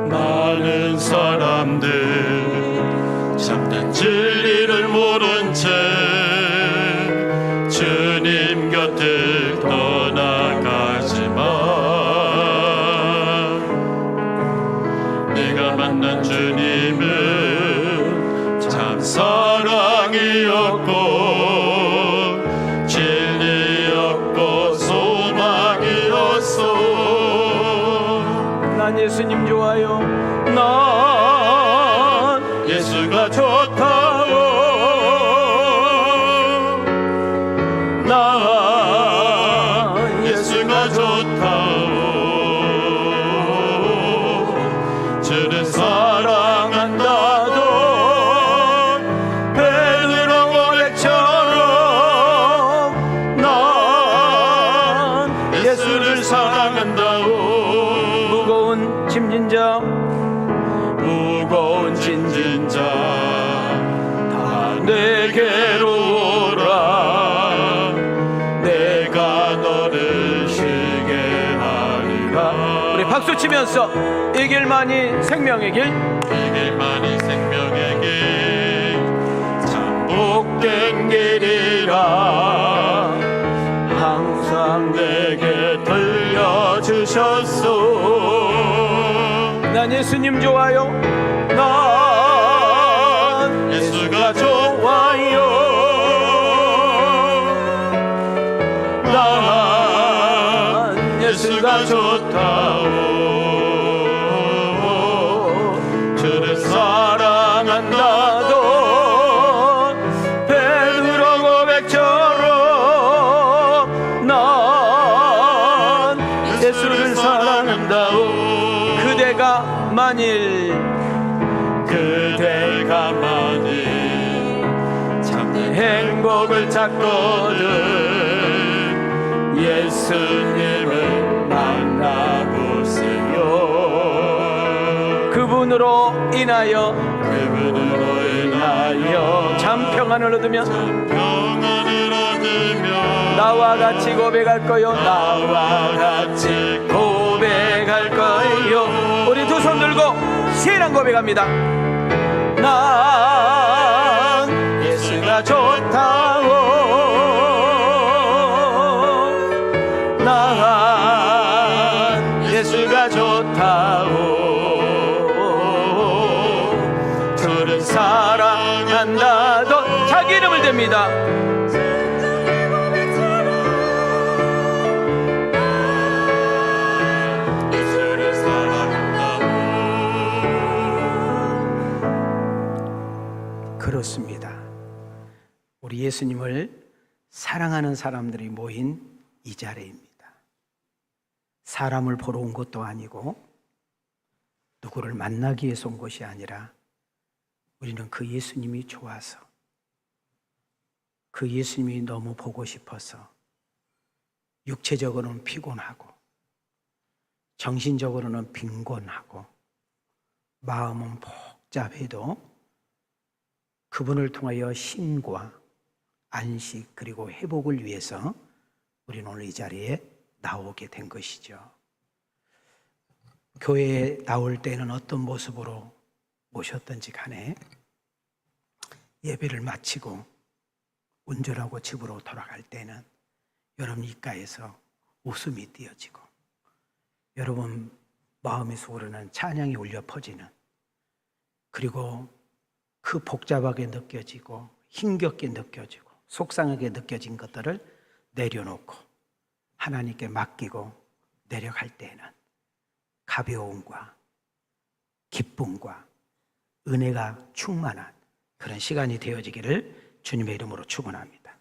많은 사람들 참된 진리를 모른 채 주님 곁을 떠나가지만 내가 만난 주님은 참 사랑이었고 진리였고 소망이었어. 난 예수님 좋아요. 난 예수가 좋다고. 난 예수가 좋다고. 주를 사랑한다던 베드로 고백처럼 난 예수를 사랑한다고. 무거운 짐진 자, 무거운 짐진 자 다 내게로 오라. 내가 너를 쉬게 하리라. 우리 박수 치면서 이 길만이 생명의 길, 이 길만이 생명의 길 참 복된 길이라 항상 내게 들려주셨소. 난 예수님 좋아요. 난 예수가 좋아요. 난 예수가 좋다고. 주를 사랑한다던 베드로 고백처럼 난 예수를 사랑한다고. 그대가 만일 참된 행복을 찾거든 예수님을 만나보세요. 그분으로 인하여 참 평안을 얻으면 나와 같이 고백할 거요. 나와 같이 고백할 거요. 우리 두 손 들고 신앙 고백합니다. 난 예수가 좋다고. 난 예수가 좋다고. 주를 사랑한다던 자기 이름을 댑니다. 그렇습니다. 우리 예수님을 사랑하는 사람들이 모인 이 자리입니다. 사람을 보러 온 것도 아니고 누구를 만나기 위해서 온 것이 아니라 우리는 그 예수님이 좋아서, 그 예수님이 너무 보고 싶어서 육체적으로는 피곤하고 정신적으로는 빈곤하고 마음은 복잡해도 그분을 통하여 힘과 안식 그리고 회복을 위해서 우리는 오늘 이 자리에 나오게 된 것이죠. 교회에 나올 때는 어떤 모습으로 오셨든지 간에 예배를 마치고 운전하고 집으로 돌아갈 때는 여러분 입가에서 웃음이 띄어지고 여러분 마음의 속으로는 찬양이 울려 퍼지는, 그리고 그 복잡하게 느껴지고 힘겹게 느껴지고 속상하게 느껴진 것들을 내려놓고 하나님께 맡기고 내려갈 때에는 가벼움과 기쁨과 은혜가 충만한 그런 시간이 되어지기를 주님의 이름으로 축원합니다.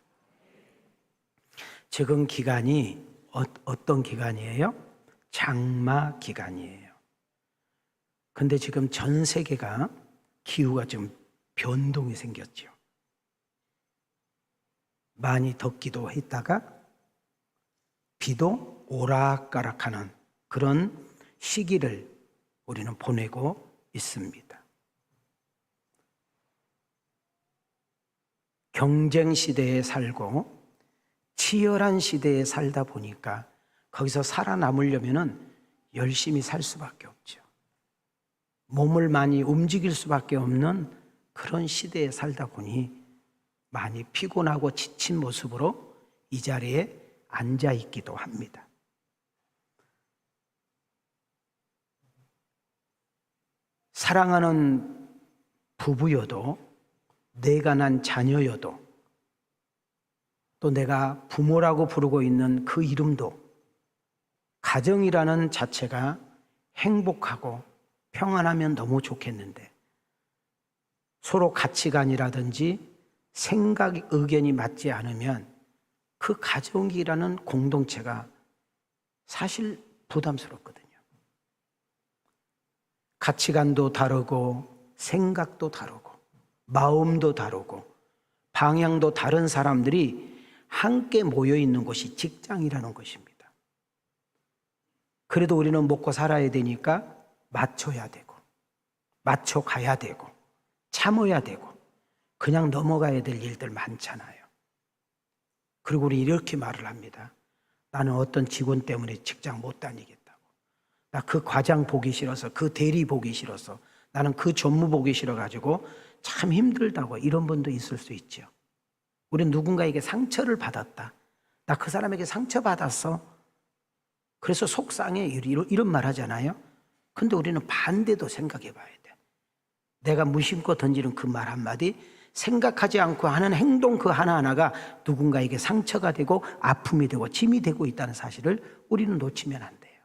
지금 기간이 어떤 기간이에요? 장마 기간이에요. 근데 지금 전 세계가 기후가 좀 변동이 생겼죠. 많이 덥기도 했다가 비도 오락가락하는 그런 시기를 우리는 보내고 있습니다. 경쟁 시대에 살고 치열한 시대에 살다 보니까 거기서 살아남으려면은 열심히 살 수밖에 없죠. 몸을 많이 움직일 수밖에 없는 그런 시대에 살다 보니 많이 피곤하고 지친 모습으로 이 자리에 앉아 있기도 합니다. 사랑하는 부부여도, 내가 난 자녀여도, 또 내가 부모라고 부르고 있는 그 이름도, 가정이라는 자체가 행복하고 평안하면 너무 좋겠는데 서로 가치관이라든지 생각, 의견이 맞지 않으면 그 가정이라는 공동체가 사실 부담스럽거든요. 가치관도 다르고 생각도 다르고 마음도 다르고 방향도 다른 사람들이 함께 모여 있는 곳이 직장이라는 것입니다. 그래도 우리는 먹고 살아야 되니까 맞춰야 되고 맞춰 가야 되고 참아야 되고 그냥 넘어가야 될 일들 많잖아요. 그리고 우리 이렇게 말을 합니다. 나는 어떤 직원 때문에 직장 못 다니겠다고. 나 그 과장 보기 싫어서, 그 대리 보기 싫어서, 나는 그 전무 보기 싫어가지고 참 힘들다고. 이런 분도 있을 수 있죠. 우리는 누군가에게 상처를 받았다. 나 그 사람에게 상처받았어. 그래서 속상해. 이런 말 하잖아요. 근데 우리는 반대도 생각해 봐야 돼. 내가 무심코 던지는 그 말 한마디, 생각하지 않고 하는 행동 그 하나하나가 누군가에게 상처가 되고 아픔이 되고 짐이 되고 있다는 사실을 우리는 놓치면 안 돼요.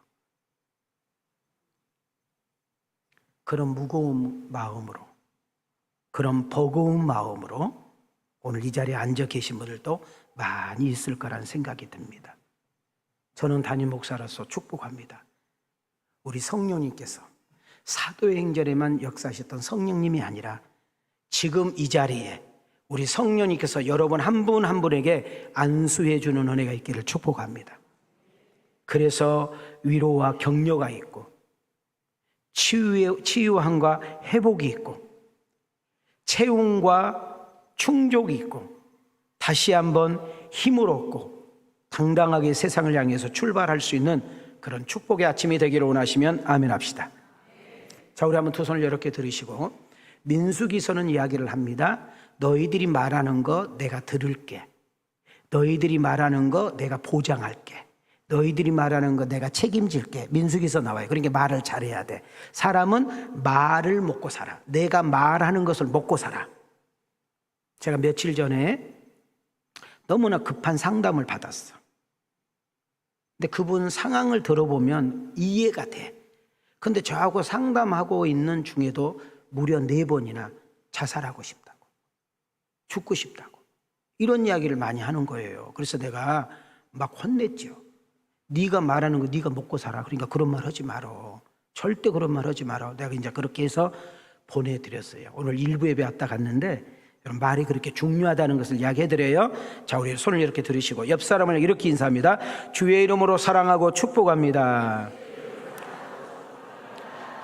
그런 무거운 마음으로, 그런 버거운 마음으로 오늘 이 자리에 앉아 계신 분들도 많이 있을 거라는 생각이 듭니다. 저는 담임 목사로서 축복합니다. 우리 성령님께서 사도행전에만 역사하셨던 성령님이 아니라 지금 이 자리에 우리 성령님께서 여러분 한 분 한 분에게 안수해 주는 은혜가 있기를 축복합니다. 그래서 위로와 격려가 있고 치유함과 회복이 있고 채움과 충족이 있고 다시 한번 힘을 얻고 당당하게 세상을 향해서 출발할 수 있는 그런 축복의 아침이 되기를 원하시면 아멘 합시다. 자, 우리 한번 두 손을 이렇게 들으시고 민수기서는 이야기를 합니다. 너희들이 말하는 거 내가 들을게. 너희들이 말하는 거 내가 보장할게. 너희들이 말하는 거 내가 책임질게. 민수기서 나와요. 그러니까 말을 잘해야 돼. 사람은 말을 먹고 살아. 내가 말하는 것을 먹고 살아. 제가 며칠 전에 너무나 급한 상담을 받았어. 근데 그분 상황을 들어보면 이해가 돼. 근데 저하고 상담하고 있는 중에도 무려 4번이나 자살하고 싶다고, 죽고 싶다고 이런 이야기를 많이 하는 거예요. 그래서 내가 막 혼냈죠. 네가 말하는 거 네가 먹고 살아. 그러니까 그런 말 하지 말어. 절대 그런 말 하지 말어. 내가 이제 그렇게 해서 보내드렸어요. 오늘 일부 예배 왔다 갔는데 여러분 말이 그렇게 중요하다는 것을 이야기해드려요. 자, 우리 손을 이렇게 들으시고 옆 사람을 이렇게 인사합니다. 주의 이름으로 사랑하고 축복합니다.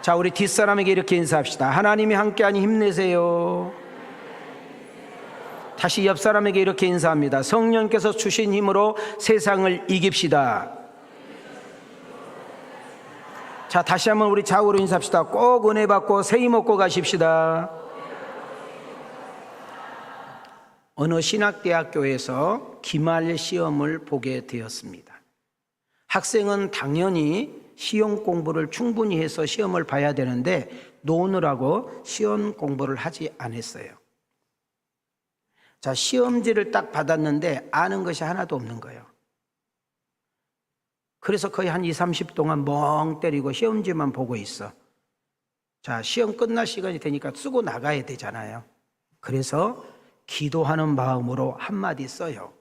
자, 우리 뒷사람에게 이렇게 인사합시다. 하나님이 함께하니 힘내세요. 다시 옆 사람에게 이렇게 인사합니다. 성령께서 주신 힘으로 세상을 이깁시다. 자, 다시 한번 우리 좌우로 인사합시다. 꼭 은혜 받고 새 힘 얻고 가십시다. 어느 신학대학교에서 기말 시험을 보게 되었습니다. 학생은 당연히 시험 공부를 충분히 해서 시험을 봐야 되는데 노느라고 시험 공부를 하지 않았어요. 자, 시험지를 딱 받았는데 아는 것이 하나도 없는 거예요. 그래서 거의 한 20-30 동안 멍 때리고 시험지만 보고 있어. 자, 시험 끝날 시간이 되니까 쓰고 나가야 되잖아요. 그래서 기도하는 마음으로 한마디 써요.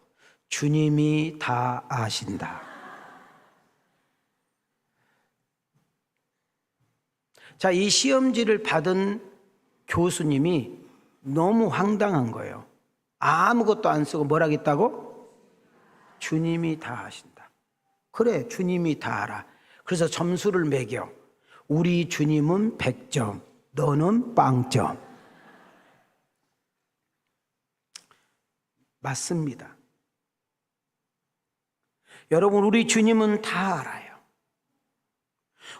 주님이 다 아신다. 자, 이 시험지를 받은 교수님이 너무 황당한 거예요. 아무것도 안 쓰고 뭘 하겠다고? 주님이 다 아신다. 그래, 주님이 다 알아. 그래서 점수를 매겨. 우리 주님은 100점, 너는 빵점. 맞습니다. 여러분, 우리 주님은 다 알아요.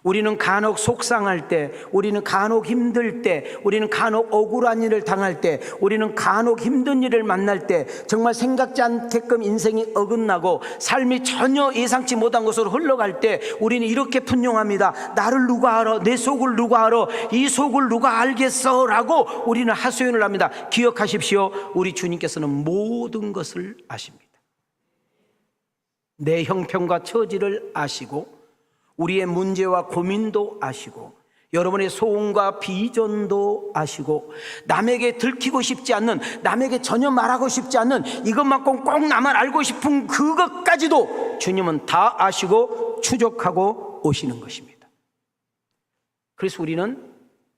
우리는 간혹 속상할 때, 우리는 간혹 힘들 때, 우리는 간혹 억울한 일을 당할 때, 우리는 간혹 힘든 일을 만날 때, 정말 생각지 않게끔 인생이 어긋나고 삶이 전혀 예상치 못한 것으로 흘러갈 때 우리는 이렇게 분명합니다. 나를 누가 알아? 내 속을 누가 알아? 이 속을 누가 알겠어? 라고 우리는 하소연을 합니다. 기억하십시오. 우리 주님께서는 모든 것을 아십니다. 내 형편과 처지를 아시고, 우리의 문제와 고민도 아시고, 여러분의 소원과 비전도 아시고, 남에게 들키고 싶지 않는, 남에게 전혀 말하고 싶지 않는, 이것만큼 꼭 나만 알고 싶은 그것까지도 주님은 다 아시고 추적하고 오시는 것입니다. 그래서 우리는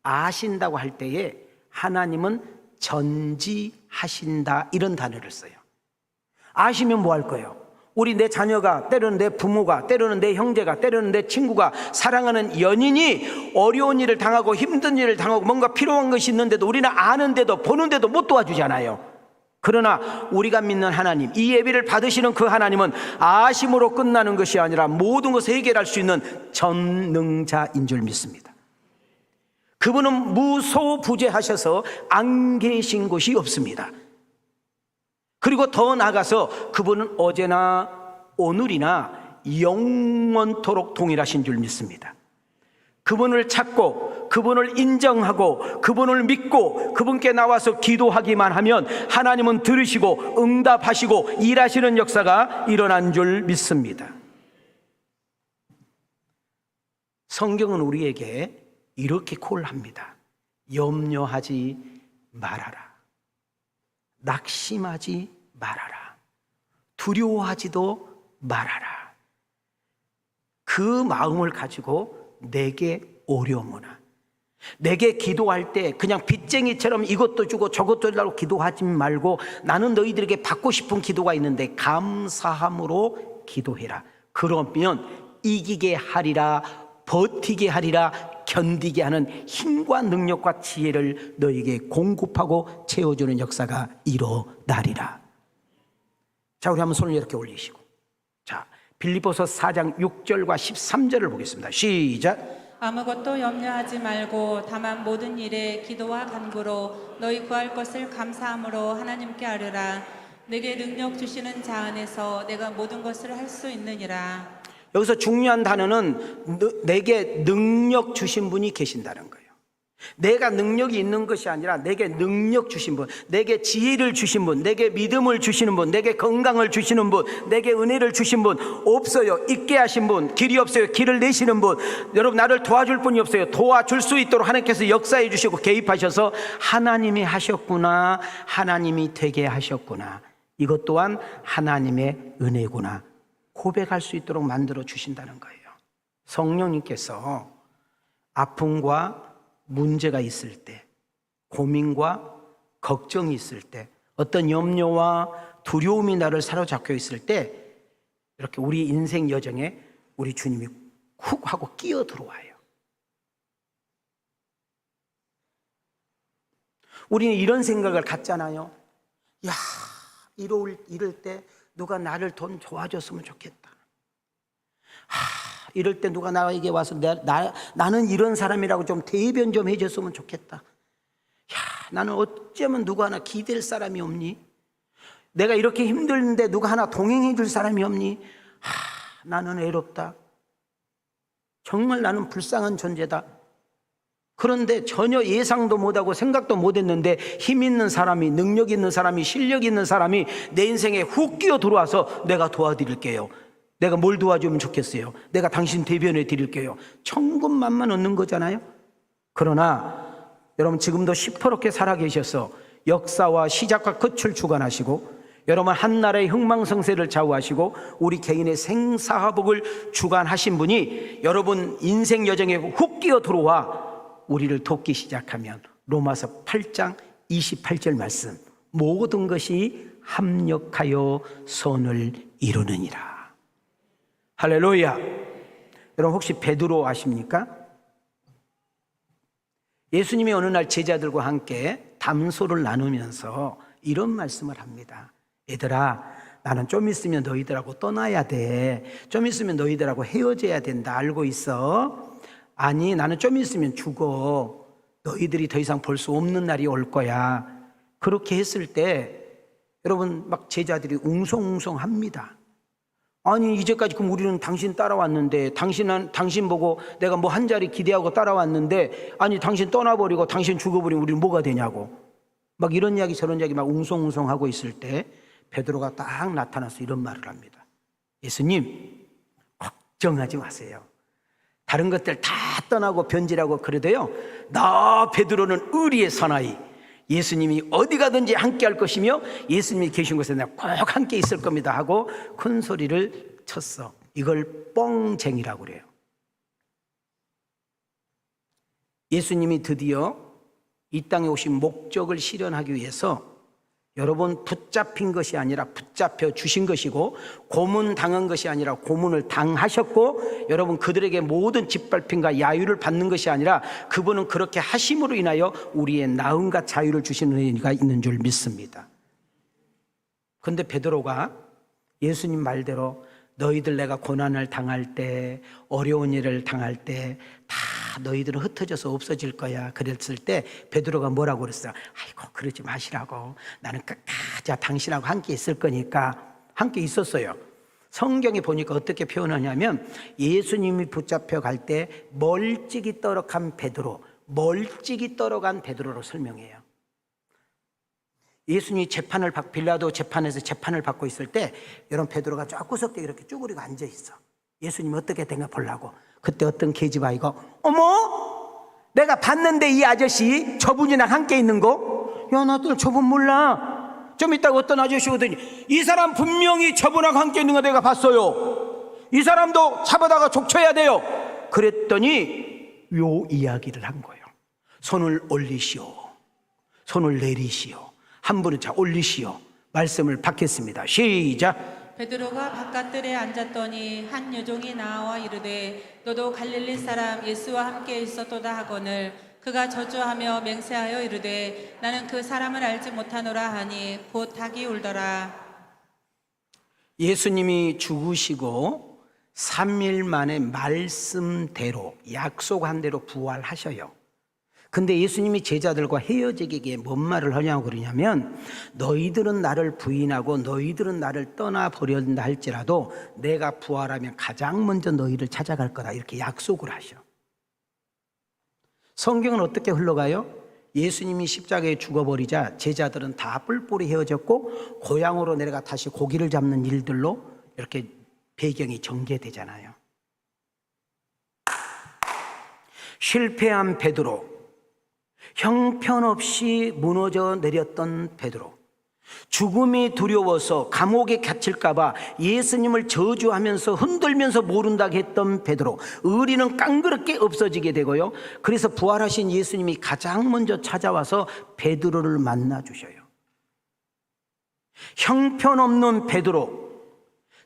아신다고 할 때에 하나님은 전지하신다, 이런 단어를 써요. 아시면 뭐 할 거예요? 우리 내 자녀가, 때로는 내 부모가, 때로는 내 형제가, 때로는 내 친구가, 사랑하는 연인이 어려운 일을 당하고 힘든 일을 당하고 뭔가 필요한 것이 있는데도 우리는 아는데도 보는데도 못 도와주잖아요. 그러나 우리가 믿는 하나님, 이 예배를 받으시는 그 하나님은 아심으로 끝나는 것이 아니라 모든 것을 해결할 수 있는 전능자인 줄 믿습니다. 그분은 무소부재하셔서 안 계신 곳이 없습니다. 그리고 더 나아가서 그분은 어제나 오늘이나 영원토록 동일하신 줄 믿습니다. 그분을 찾고, 그분을 인정하고, 그분을 믿고, 그분께 나와서 기도하기만 하면 하나님은 들으시고 응답하시고 일하시는 역사가 일어난 줄 믿습니다. 성경은 우리에게 이렇게 콜합니다. 염려하지 말아라. 낙심하지 말아라. 두려워하지도 말아라. 그 마음을 가지고 내게 오려무나. 내게 기도할 때 그냥 빚쟁이처럼 이것도 주고 저것도 달라고 기도하지 말고, 나는 너희들에게 받고 싶은 기도가 있는데 감사함으로 기도해라. 그러면 이기게 하리라, 버티게 하리라, 견디게 하는 힘과 능력과 지혜를 너에게 공급하고 채워주는 역사가 일어나리라. 자, 우리 한번 손을 이렇게 올리시고, 자, 빌립보서 4장 6절과 13절을 보겠습니다. 시작. 아무것도 염려하지 말고 다만 모든 일에 기도와 간구로 너희 구할 것을 감사함으로 하나님께 아뢰라. 내게 능력 주시는 자 안에서 내가 모든 것을 할 수 있느니라. 여기서 중요한 단어는 내게 능력 주신 분이 계신다는 거예요. 내가 능력이 있는 것이 아니라 내게 능력 주신 분, 내게 지혜를 주신 분, 내게 믿음을 주시는 분, 내게 건강을 주시는 분, 내게 은혜를 주신 분 없어요. 있게 하신 분, 길이 없어요. 길을 내시는 분, 여러분 나를 도와줄 분이 없어요. 도와줄 수 있도록 하나님께서 역사해 주시고 개입하셔서 하나님이 하셨구나, 하나님이 되게 하셨구나, 이것 또한 하나님의 은혜구나 고백할 수 있도록 만들어 주신다는 거예요. 성령님께서 아픔과 문제가 있을 때, 고민과 걱정이 있을 때, 어떤 염려와 두려움이 나를 사로잡혀 있을 때, 이렇게 우리 인생 여정에 우리 주님이 훅 하고 끼어 들어와요. 우리는 이런 생각을 갖잖아요. 야, 이럴 때 누가 나를 좀 도와줬으면 좋겠다. 이럴 때 누가 나에게 와서 나는 이런 사람이라고 좀 대변 좀 해줬으면 좋겠다. 야, 나는 어쩌면 누가 하나 기댈 사람이 없니? 내가 이렇게 힘들는데 누가 하나 동행해 줄 사람이 없니? 나는 외롭다. 정말 나는 불쌍한 존재다. 그런데 전혀 예상도 못하고 생각도 못했는데 힘 있는 사람이, 능력 있는 사람이, 실력 있는 사람이 내 인생에 훅 끼어 들어와서 내가 도와드릴게요. 내가 뭘 도와주면 좋겠어요? 내가 당신 대변해 드릴게요. 천군만만 얻는 거잖아요. 그러나 여러분 지금도 시퍼렇게 살아계셔서 역사와 시작과 끝을 주관하시고, 여러분 한 나라의 흥망성쇠를 좌우하시고 우리 개인의 생사화복을 주관하신 분이 여러분 인생 여정에 훅 끼어 들어와 우리를 돕기 시작하면 로마서 8장 28절 말씀, 모든 것이 합력하여 선을 이루느니라. 할렐루야. 여러분 혹시 베드로 아십니까? 예수님이 어느 날 제자들과 함께 담소를 나누면서 이런 말씀을 합니다. 얘들아, 나는 좀 있으면 너희들하고 떠나야 돼. 좀 있으면 너희들하고 헤어져야 된다. 알고 있어? 아니, 나는 좀 있으면 죽어. 너희들이 더 이상 볼 수 없는 날이 올 거야. 그렇게 했을 때 여러분 막 제자들이 웅성웅성합니다. 아니, 이제까지 그럼 우리는 당신 따라왔는데, 당신 보고 내가 뭐 한 자리 기대하고 따라왔는데, 아니 당신 떠나버리고 당신 죽어버리면 우리는 뭐가 되냐고 막 이런 이야기 저런 이야기 막 웅성웅성하고 있을 때 베드로가 딱 나타나서 이런 말을 합니다. 예수님, 걱정하지 마세요. 다른 것들 다 떠나고 변질하고 그래도요, 나 베드로는 의리의 사나이, 예수님이 어디 가든지 함께 할 것이며 예수님이 계신 곳에 내가 꼭 함께 있을 겁니다 하고 큰 소리를 쳤어. 이걸 뻥쟁이라고 그래요. 예수님이 드디어 이 땅에 오신 목적을 실현하기 위해서 여러분 붙잡힌 것이 아니라 붙잡혀 주신 것이고, 고문 당한 것이 아니라 고문을 당하셨고, 여러분 그들에게 모든 짓밟힘과 야유를 받는 것이 아니라 그분은 그렇게 하심으로 인하여 우리의 나음과 자유를 주시는 은혜가 있는 줄 믿습니다. 그런데 베드로가 예수님 말대로 너희들 내가 고난을 당할 때, 어려운 일을 당할 때 다 너희들은 흩어져서 없어질 거야 그랬을 때 베드로가 뭐라고 그랬어요? 아이고 그러지 마시라고, 나는 끝까지 당신하고 함께 있을 거니까. 함께 있었어요. 성경에 보니까 어떻게 표현하냐면 예수님이 붙잡혀 갈 때 멀찍이 떨어간 베드로, 멀찍이 떨어간 베드로로 설명해요. 예수님이 빌라도 재판에서 재판을 받고 있을 때 여러분 베드로가 쫙 구석대에 이렇게 쭈그리고 앉아 있어. 예수님이 어떻게 된가 보려고. 그때 어떤 계집아이가 어머, 내가 봤는데 이 아저씨 저분이랑 함께 있는 거, 야 나도 저분 몰라. 좀 이따가 어떤 아저씨 오더니 이 사람 분명히 저분하고 함께 있는 거 내가 봤어요. 이 사람도 잡아다가 족쳐야 돼요. 그랬더니 요 이야기를 한 거예요. 손을 올리시오, 손을 내리시오. 한 분은 자 올리시오. 말씀을 받겠습니다. 시작. 베드로가 바깥들에 앉았더니 한 여종이 나와 이르되 너도 갈릴리 사람 예수와 함께 있었도다 하거늘, 그가 저주하며 맹세하여 이르되 나는 그 사람을 알지 못하노라 하니 곧 닭이 울더라. 예수님이 죽으시고 3일 만에 말씀대로 약속한 대로 부활하셔요. 근데 예수님이 제자들과 헤어지기에 뭔 말을 하냐고 그러냐면, 너희들은 나를 부인하고 너희들은 나를 떠나버린다 할지라도 내가 부활하면 가장 먼저 너희를 찾아갈 거다, 이렇게 약속을 하셔. 성경은 어떻게 흘러가요? 예수님이 십자가에 죽어버리자 제자들은 다 뿔뿔이 헤어졌고 고향으로 내려가 다시 고기를 잡는 일들로 이렇게 배경이 전개되잖아요. 실패한 베드로, 형편없이 무너져 내렸던 베드로, 죽음이 두려워서 감옥에 갇힐까봐 예수님을 저주하면서 흔들면서 모른다고 했던 베드로, 의리는 깡그렇게 없어지게 되고요. 그래서 부활하신 예수님이 가장 먼저 찾아와서 베드로를 만나 주셔요. 형편없는 베드로,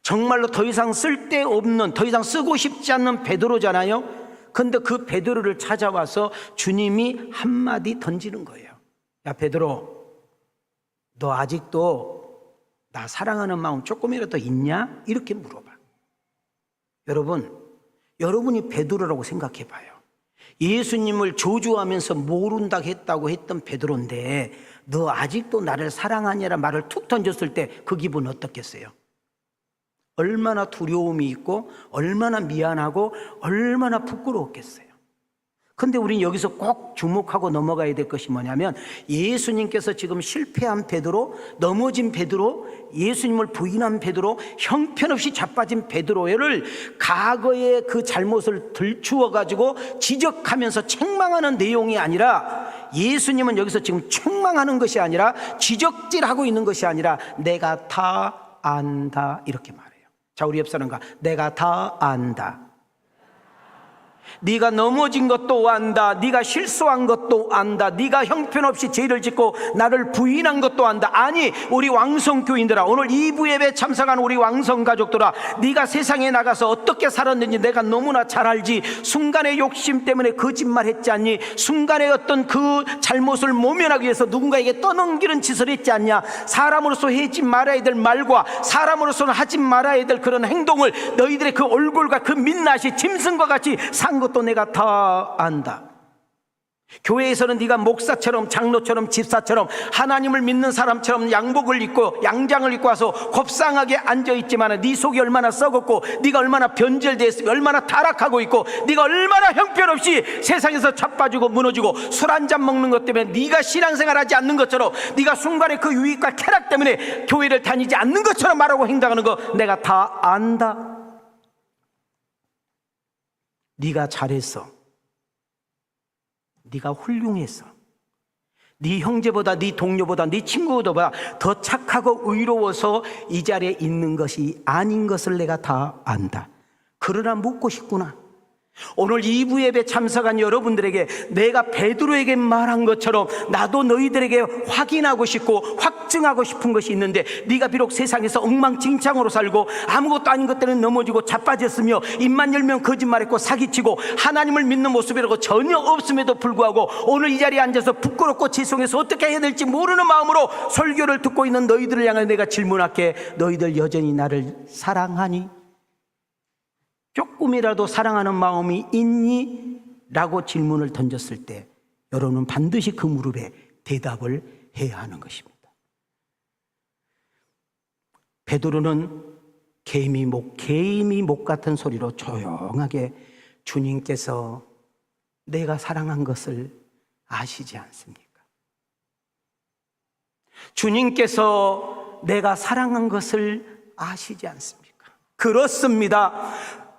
정말로 더 이상 쓸데없는, 더 이상 쓰고 싶지 않는 베드로잖아요. 근데 그 베드로를 찾아와서 주님이 한마디 던지는 거예요. 야 베드로, 너 아직도 나 사랑하는 마음 조금이라도 있냐? 이렇게 물어봐. 여러분이 베드로라고 생각해 봐요. 예수님을 저주하면서 모른다고 했던 베드로인데 너 아직도 나를 사랑하냐라 말을 툭 던졌을 때 그 기분 어떻겠어요? 얼마나 두려움이 있고 얼마나 미안하고 얼마나 부끄러웠겠어요. 근데 우리는 여기서 꼭 주목하고 넘어가야 될 것이 뭐냐면, 예수님께서 지금 실패한 베드로, 넘어진 베드로, 예수님을 부인한 베드로, 형편없이 자빠진 베드로를 과거의 그 잘못을 들추어 가지고 지적하면서 책망하는 내용이 아니라, 예수님은 여기서 지금 책망하는 것이 아니라, 지적질하고 있는 것이 아니라 내가 다 안다 이렇게 말해요. 자, 우리 옆 사람과 내가 다 안다. 네가 넘어진 것도 안다. 네가 실수한 것도 안다. 네가 형편없이 죄를 짓고 나를 부인한 것도 안다. 아니, 우리 왕성교인들아, 오늘 2부 예배 참석한 우리 왕성가족들아, 네가 세상에 나가서 어떻게 살았는지 내가 너무나 잘 알지. 순간의 욕심 때문에 거짓말했지 않니? 순간의 어떤 그 잘못을 모면하기 위해서 누군가에게 떠넘기는 짓을 했지 않냐? 사람으로서 하지 말아야 될 말과 사람으로서는 하지 말아야 될 그런 행동을, 너희들의 그 얼굴과 그 민낯이 짐승과 같이 산 것도 내가 다 안다. 교회에서는 네가 목사처럼, 장로처럼, 집사처럼, 하나님을 믿는 사람처럼 양복을 입고 양장을 입고 와서 곱상하게 앉아있지만 네 속이 얼마나 썩었고, 네가 얼마나 변절되었으며 얼마나 타락하고 있고, 네가 얼마나 형편없이 세상에서 자빠지고 무너지고 술 한잔 먹는 것 때문에 네가 신앙생활하지 않는 것처럼, 네가 순간의 그 유익과 쾌락 때문에 교회를 다니지 않는 것처럼 말하고 행동하는 거 내가 다 안다. 네가 잘했어. 네가 훌륭했어. 네 형제보다, 네 동료보다, 네 친구보다 더 착하고 의로워서 이 자리에 있는 것이 아닌 것을 내가 다 안다. 그러나 묻고 싶구나. 오늘 2부 예배 참석한 여러분들에게 내가 베드로에게 말한 것처럼 나도 너희들에게 확인하고 싶고 확증하고 싶은 것이 있는데, 네가 비록 세상에서 엉망진창으로 살고 아무것도 아닌 것들은 넘어지고 자빠졌으며 입만 열면 거짓말했고 사기치고 하나님을 믿는 모습이라고 전혀 없음에도 불구하고 오늘 이 자리에 앉아서 부끄럽고 죄송해서 어떻게 해야 될지 모르는 마음으로 설교를 듣고 있는 너희들을 향해 내가 질문할게. 너희들 여전히 나를 사랑하니? 조금이라도 사랑하는 마음이 있니? 라고 질문을 던졌을 때 여러분은 반드시 그 무릎에 대답을 해야 하는 것입니다. 베드로는 개미 목 같은 소리로 조용하게, 주님께서 내가 사랑한 것을 아시지 않습니까? 주님께서 내가 사랑한 것을 아시지 않습니까? 그렇습니다.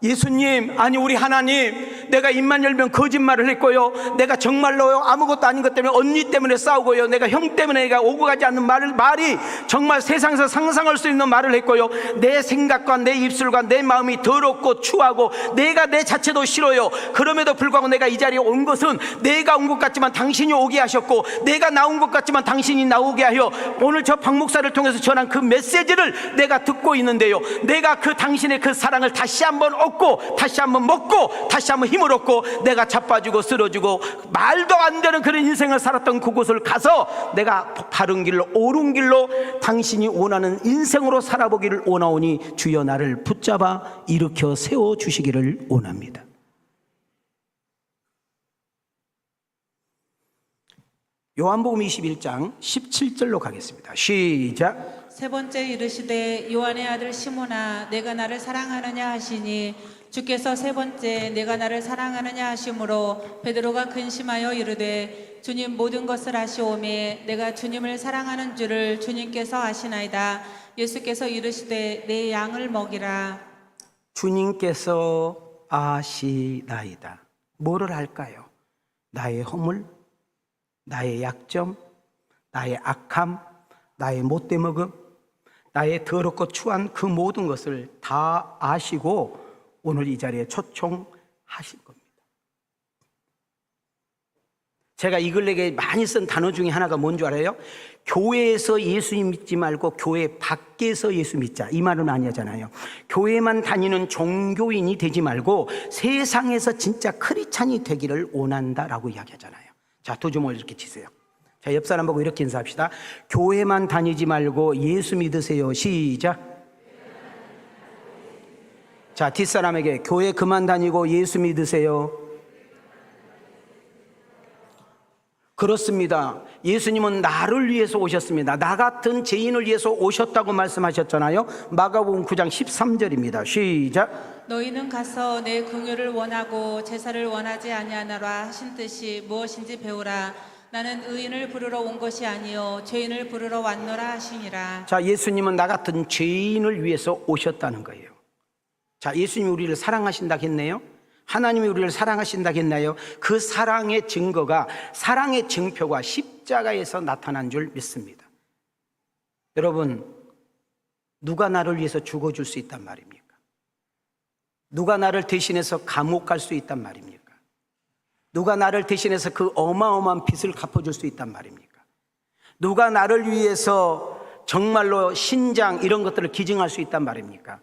예수님, 아니 우리 하나님, 내가 입만 열면 거짓말을 했고요, 내가 정말로요 아무것도 아닌 것 때문에 언니 때문에 싸우고요, 내가 형 때문에 내가 오고 가지 않는 말이 정말 세상에서 상상할 수 있는 말을 했고요, 내 생각과 내 입술과 내 마음이 더럽고 추하고 내가 내 자체도 싫어요. 그럼에도 불구하고 내가 이 자리에 온 것은 내가 온 것 같지만 당신이 오게 하셨고, 내가 나온 것 같지만 당신이 나오게 하여 오늘 저 박 목사를 통해서 전한 그 메시지를 내가 듣고 있는데요, 내가 그 당신의 그 사랑을 다시 한번 얻고 다시 한번 먹고 다시 한번 힘을 얻고 내가 자빠지고 쓰러지고 말도 안 되는 그런 인생을 살았던 그곳을 가서 내가 바른 길로, 옳은 길로 당신이 원하는 인생으로 살아보기를 원하오니 주여 나를 붙잡아 일으켜 세워주시기를 원합니다. 요한복음 21장 17절로 가겠습니다. 시작. 세 번째 이르시되 요한의 아들 시몬아, 내가 나를 사랑하느냐 하시니, 주께서 세 번째 내가 나를 사랑하느냐 하심으로 베드로가 근심하여 이르되, 주님 모든 것을 아시오매 내가 주님을 사랑하는 줄을 주님께서 아시나이다. 예수께서 이르시되 내 양을 먹이라. 주님께서 아시나이다. 뭐를 할까요? 나의 허물, 나의 약점, 나의 악함, 나의 못되먹음, 나의 더럽고 추한 그 모든 것을 다 아시고 오늘 이 자리에 초청하신 겁니다. 제가 이 근래에 많이 쓴 단어 중에 하나가 뭔지 알아요? 교회에서 예수 믿지 말고 교회 밖에서 예수 믿자, 이 말을 많이 하잖아요. 교회만 다니는 종교인이 되지 말고 세상에서 진짜 크리스찬이 되기를 원한다라고 이야기하잖아요. 자, 두 주먹을 이렇게 치세요. 자, 옆 사람 보고 이렇게 인사합시다. 교회만 다니지 말고 예수 믿으세요. 시작. 자, 뒷사람에게 교회 그만 다니고 예수 믿으세요. 그렇습니다. 예수님은 나를 위해서 오셨습니다. 나 같은 죄인을 위해서 오셨다고 말씀하셨잖아요. 마가복음 9장 13절입니다. 시작. 너희는 가서 내 긍휼을 원하고 제사를 원하지 아니하노라 하신 뜻이 무엇인지 배우라. 나는 의인을 부르러 온 것이 아니요 죄인을 부르러 왔노라 하시니라. 자, 예수님은 나 같은 죄인을 위해서 오셨다는 거예요. 자, 예수님이 우리를 사랑하신다 했네요. 하나님이 우리를 사랑하신다 했나요? 그 사랑의 증거가, 사랑의 증표가 십자가에서 나타난 줄 믿습니다. 여러분, 누가 나를 위해서 죽어줄 수 있단 말입니까? 누가 나를 대신해서 감옥 갈 수 있단 말입니까? 누가 나를 대신해서 그 어마어마한 빚을 갚아줄 수 있단 말입니까? 누가 나를 위해서 정말로 신장 이런 것들을 기증할 수 있단 말입니까?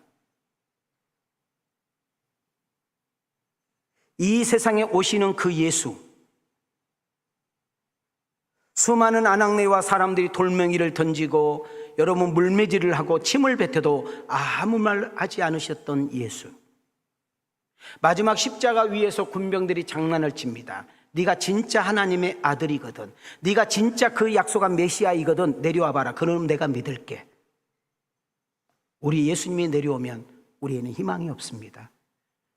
이 세상에 오시는 그 예수, 수많은 아낙네와 사람들이 돌멩이를 던지고 여러분 물매질을 하고 침을 뱉어도 아무 말 하지 않으셨던 예수, 마지막 십자가 위에서 군병들이 장난을 칩니다. 네가 진짜 하나님의 아들이거든, 네가 진짜 그 약속한 메시아이거든, 내려와 봐라. 그럼 내가 믿을게. 우리 예수님이 내려오면 우리에는 희망이 없습니다.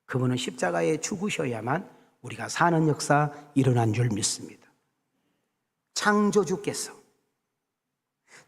그분은 십자가에 죽으셔야만 우리가 사는 역사 일어난 줄 믿습니다. 창조주께서,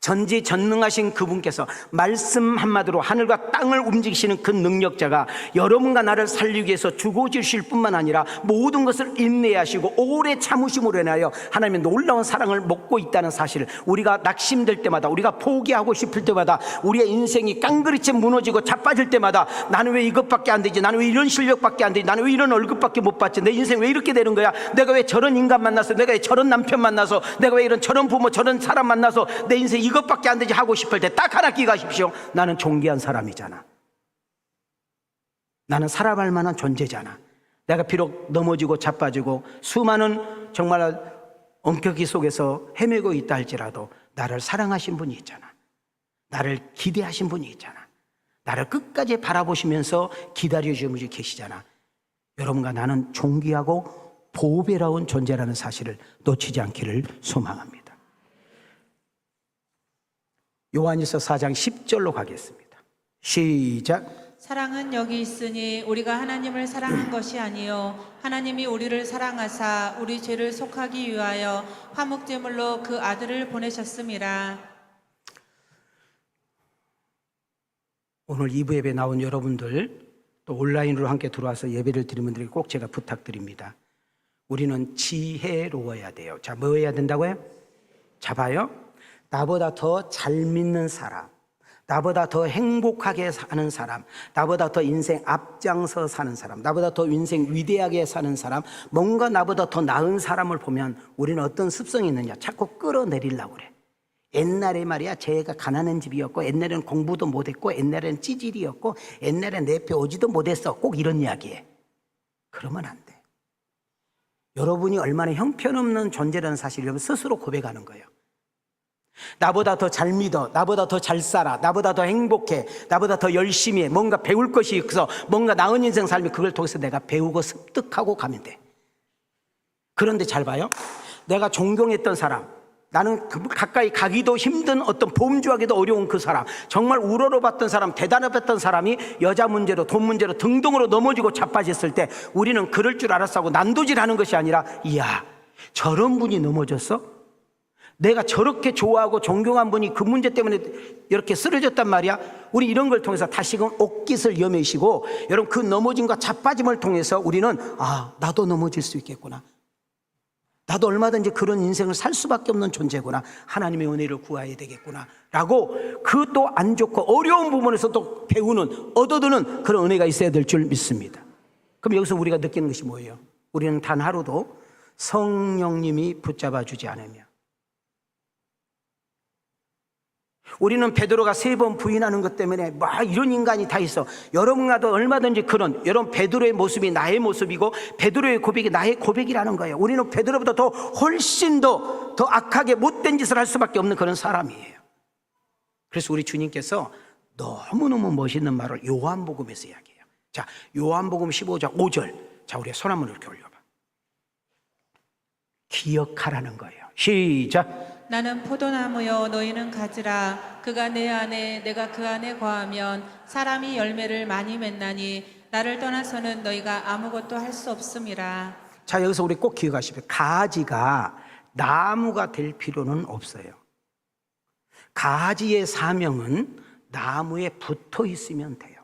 전지전능하신 그분께서 말씀 한마디로 하늘과 땅을 움직이시는 그 능력자가 여러분과 나를 살리기 위해서 죽어주실 뿐만 아니라 모든 것을 인내하시고 오래 참으심으로 인하여 하나님의 놀라운 사랑을 먹고 있다는 사실을, 우리가 낙심될 때마다, 우리가 포기하고 싶을 때마다, 우리의 인생이 깡그리째 무너지고 자빠질 때마다 나는 왜 이것밖에 안 되지, 나는 왜 이런 실력밖에 안 되지, 나는 왜 이런 월급밖에 못 받지, 내 인생 왜 이렇게 되는 거야, 내가 왜 저런 인간 만나서, 내가 왜 저런 남편 만나서, 내가 왜 저런 부모 저런 사람 만나서 내 인생 이것밖에 안 되지 하고 싶을 때 딱 하나 기가십시오. 나는 존귀한 사람이잖아. 나는 살아갈 만한 존재잖아. 내가 비록 넘어지고 자빠지고 수많은 정말 엄격히 속에서 헤매고 있다 할지라도 나를 사랑하신 분이 있잖아. 나를 기대하신 분이 있잖아. 나를 끝까지 바라보시면서 기다려주신 분이 계시잖아. 여러분과 나는 존귀하고 보배로운 존재라는 사실을 놓치지 않기를 소망합니다. 요한일서 4장 10절로 가겠습니다. 시작. 사랑은 여기 있으니 우리가 하나님을 사랑한 것이 아니요 하나님이 우리를 사랑하사 우리 죄를 속하기 위하여 화목제물로 그 아들을 보내셨음이라. 오늘 2부 예배 나온 여러분들, 또 온라인으로 함께 들어와서 예배를 드리는 분들에게 꼭 제가 부탁드립니다. 우리는 지혜로워야 돼요. 자, 뭐 해야 된다고요? 자, 봐요. 나보다 더 잘 믿는 사람, 나보다 더 행복하게 사는 사람, 나보다 더 인생 앞장서 사는 사람, 나보다 더 인생 위대하게 사는 사람, 뭔가 나보다 더 나은 사람을 보면 우리는 어떤 습성이 있느냐, 자꾸 끌어내리려고 그래. 옛날에 말이야, 제가 가난한 집이었고, 옛날에는 공부도 못했고, 옛날에는 찌질이었고, 옛날에 내 표 오지도 못했어, 꼭 이런 이야기해. 그러면 안 돼. 여러분이 얼마나 형편없는 존재라는 사실을 여러분 스스로 고백하는 거예요. 나보다 더 잘 믿어, 나보다 더 잘 살아, 나보다 더 행복해, 나보다 더 열심히 해, 뭔가 배울 것이 있어, 뭔가 나은 인생 삶이, 그걸 통해서 내가 배우고 습득하고 가면 돼. 그런데 잘 봐요. 내가 존경했던 사람, 나는 가까이 가기도 힘든 어떤 범주하기도 어려운 그 사람, 정말 우러러봤던 사람, 대단했던 사람이 여자 문제로, 돈 문제로 등등으로 넘어지고 자빠졌을 때 우리는 그럴 줄 알았어 하고 난도질하는 것이 아니라, 이야, 저런 분이 넘어졌어? 내가 저렇게 좋아하고 존경한 분이 그 문제 때문에 이렇게 쓰러졌단 말이야. 우리 이런 걸 통해서 다시금 옷깃을 여매시고, 여러분 그 넘어짐과 자빠짐을 통해서 우리는, 아, 나도 넘어질 수 있겠구나, 나도 얼마든지 그런 인생을 살 수밖에 없는 존재구나, 하나님의 은혜를 구해야 되겠구나 라고, 그 또 안 좋고 어려운 부분에서 또 배우는, 얻어드는 그런 은혜가 있어야 될 줄 믿습니다. 그럼 여기서 우리가 느끼는 것이 뭐예요? 우리는 단 하루도 성령님이 붙잡아 주지 않으면, 우리는 베드로가 3번 부인하는 것 때문에 막 이런 인간이 다 있어. 여러분과도 얼마든지 그런, 여러분 베드로의 모습이 나의 모습이고 베드로의 고백이 나의 고백이라는 거예요. 우리는 베드로보다 더 훨씬 더 악하게 못된 짓을 할 수밖에 없는 그런 사람이에요. 그래서 우리 주님께서 너무너무 멋있는 말을 요한복음에서 이야기해요. 자, 요한복음 15장 5절. 자, 우리 손 한번 이렇게 올려봐. 기억하라는 거예요. 시작. 나는 포도나무여 너희는 가지라. 그가 내 안에 내가 그 안에 거하면 사람이 열매를 많이 맺나니 나를 떠나서는 너희가 아무것도 할 수 없음이라. 자, 여기서 우리 꼭 기억하십시오. 가지가 나무가 될 필요는 없어요. 가지의 사명은 나무에 붙어 있으면 돼요.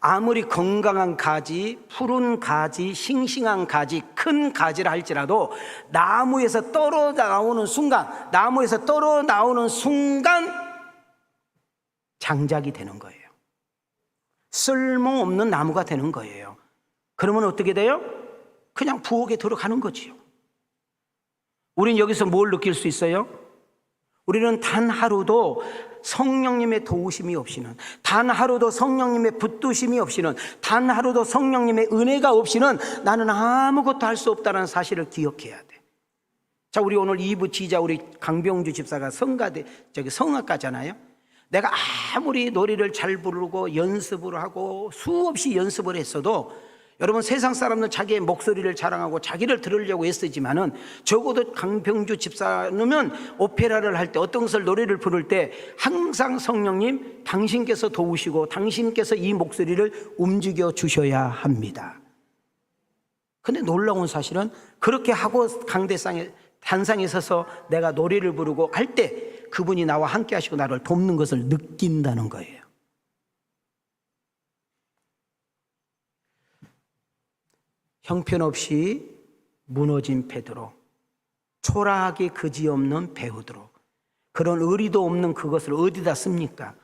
아무리 건강한 가지, 푸른 가지, 싱싱한 가지, 큰 가지라 할지라도 나무에서 떨어 나오는 순간 장작이 되는 거예요. 쓸모없는 나무가 되는 거예요. 그러면 어떻게 돼요? 그냥 부엌에 들어가는 거지요. 우리는 여기서 뭘 느낄 수 있어요? 우리는 단 하루도 성령님의 도우심이 없이는, 단 하루도 성령님의 붙드심이 없이는, 단 하루도 성령님의 은혜가 없이는 나는 아무것도 할 수 없다는 사실을 기억해야 돼. 자, 우리 오늘 2부 지자 우리 강병주 집사가 성악가잖아요. 내가 아무리 노래를 잘 부르고 연습을 하고 수없이 연습을 했어도, 여러분 세상 사람은 자기의 목소리를 자랑하고 자기를 들으려고 애쓰지만은 적어도 강병주 집사는 오페라를 할 때 어떤 것을 노래를 부를 때 항상 성령님 당신께서 도우시고 당신께서 이 목소리를 움직여 주셔야 합니다. 근데 놀라운 사실은 그렇게 하고 단상에 서서 내가 노래를 부르고 할 때 그분이 나와 함께 하시고 나를 돕는 것을 느낀다는 거예요. 형편없이 무너진 베드로, 초라하게 그지없는 베드로, 그런 의리도 없는 그것을 어디다 씁니까?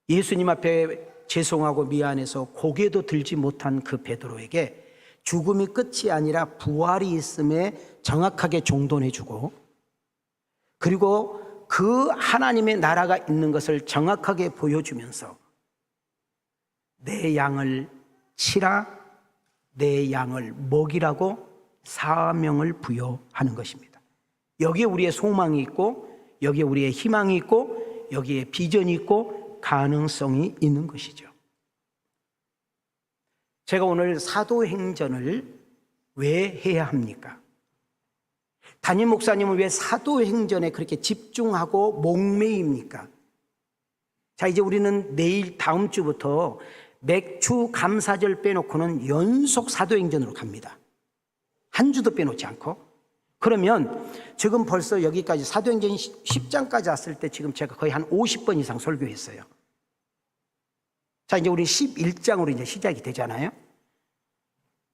예수님 앞에 죄송하고 미안해서 고개도 들지 못한 그 베드로에게 죽음이 끝이 아니라 부활이 있음에 정확하게 종돈해주고, 그리고 그 하나님의 나라가 있는 것을 정확하게 보여주면서 내 양을 치라, 내 양을 먹이라고 사명을 부여하는 것입니다. 여기에 우리의 소망이 있고, 여기에 우리의 희망이 있고, 여기에 비전이 있고 가능성이 있는 것이죠. 제가 오늘 사도행전을 왜 해야 합니까? 담임 목사님은 왜 사도행전에 그렇게 집중하고 목매입니까? 자, 이제 우리는 내일 다음 주부터 맥주 감사절 빼놓고는 연속 사도행전으로 갑니다. 한 주도 빼놓지 않고. 그러면 지금 벌써 여기까지 사도행전 10장까지 왔을 때 지금 제가 거의 한 50번 이상 설교했어요. 자, 이제 우리 11장으로 이제 시작이 되잖아요.